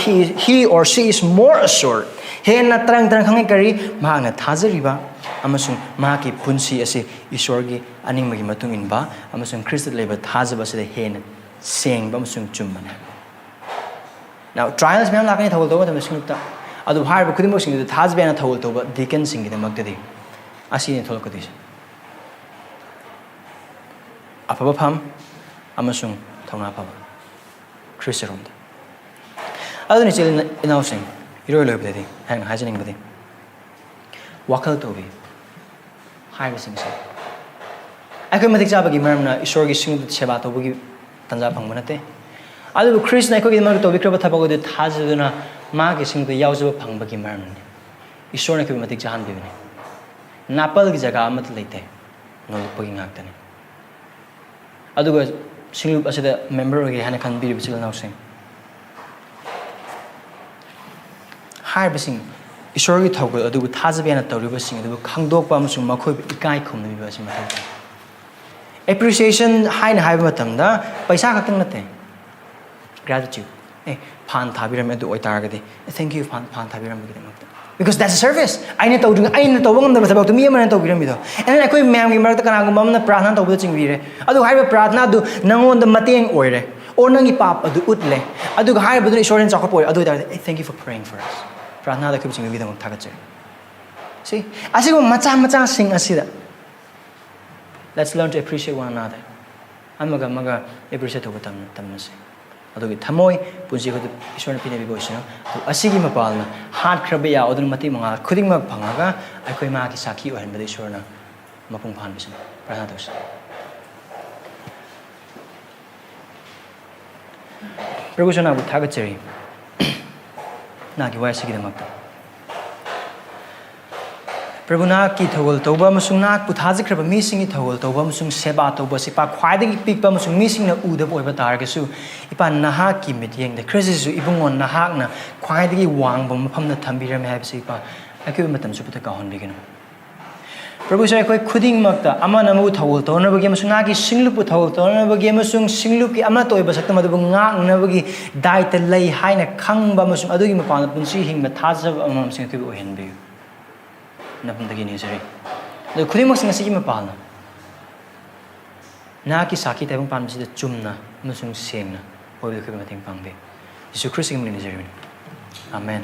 he or she is more assured Hena terang khangai kari mahana thazariba amasung mahaki punsi ase ishwargi aning magi matung inba amasung Christ leba thazaba se hena seng ba amasung chummana Now trials mem lakani thawul toba tam singlupta adu har ba khudimo sing thazbe na thawul toba Deacon sing gi magdadi asi ne thol kodis apaba pham amasung thawna phaba Christ romda adu ni chel inau sing Hero lobedi hang hajening bedi wakal tobi hai sing se akoi matik jabagi maramna ishorgi sing seba tobugi tanja phangbanate adu Krishna ko gi mar tobi kraba thabago de thajuduna ma gi sing de yaujaba phangbagi maramni ishorna ko matik jahan bibini napal gi jaga amat leite ngolpagi ngaktani adu ga Singlup asida member gi hana khan bi bisil now sing Hai basing ishorgi thaugal adu thajabena tawriba sing adu khangdokpa amasung makhoi ikai khumna bi basi mathai appreciation haina haiba matamda paisa khaktang nate gratitude phan thabiram adu oitaragadi thank you phan thabiram gi demakta because that's a service aina tawbang namda thabak to mi amana tawbiram bido and then akoi myam gi marakta kana gum amna prarthana tawbda chingwire adu haiba prarthana adu nangon da mateng oire or nangi pap adu utle adu haiba du ishorn chakop oire adu thank you for praying for us Prana da kubsing bi dang thagache See asigo macha sing asida Let's learn to appreciate one another amaga appreciate to tamnase adogi thamoi punji ko ishwarna pine bi boisino to asigi mapalna heart khrabe ya odun mati manga khuding mak bhangaga akoi ma ki sakhi ohan bade ishwarna mapung phan bisin prana dos Prabhu shana bu thagacheri Nagi wai sigi damakta Prabhu na ki thawal toba amasung nak puthaji khraba meesing thawal toba amasung seba toba sipa khwaidagi pikpa amasung meesing na udab oiba targasu ipa naha ki mityeng de Christu ibungon nahak na khwaidagi wangba mafamna thambirame haibse ipa akoi matam su puta kahon bigino Prabhu sai koi khuding makta ama namu thawal tona bagi amasung nagi Singlup thawal tona bagi amasung Singlup ki ama toiba sakta madu ngak na bagi daita lei haina khangba amasung adugi mapana punsi hingba thajab amam sing akoi ohen be napandagi ni sari the khuding mak sing asigi mapana na ki sakhi taibang pan bisi chumna amasung sengna oiba koi mateng pangbe Jesus Christ ki mni sari Amen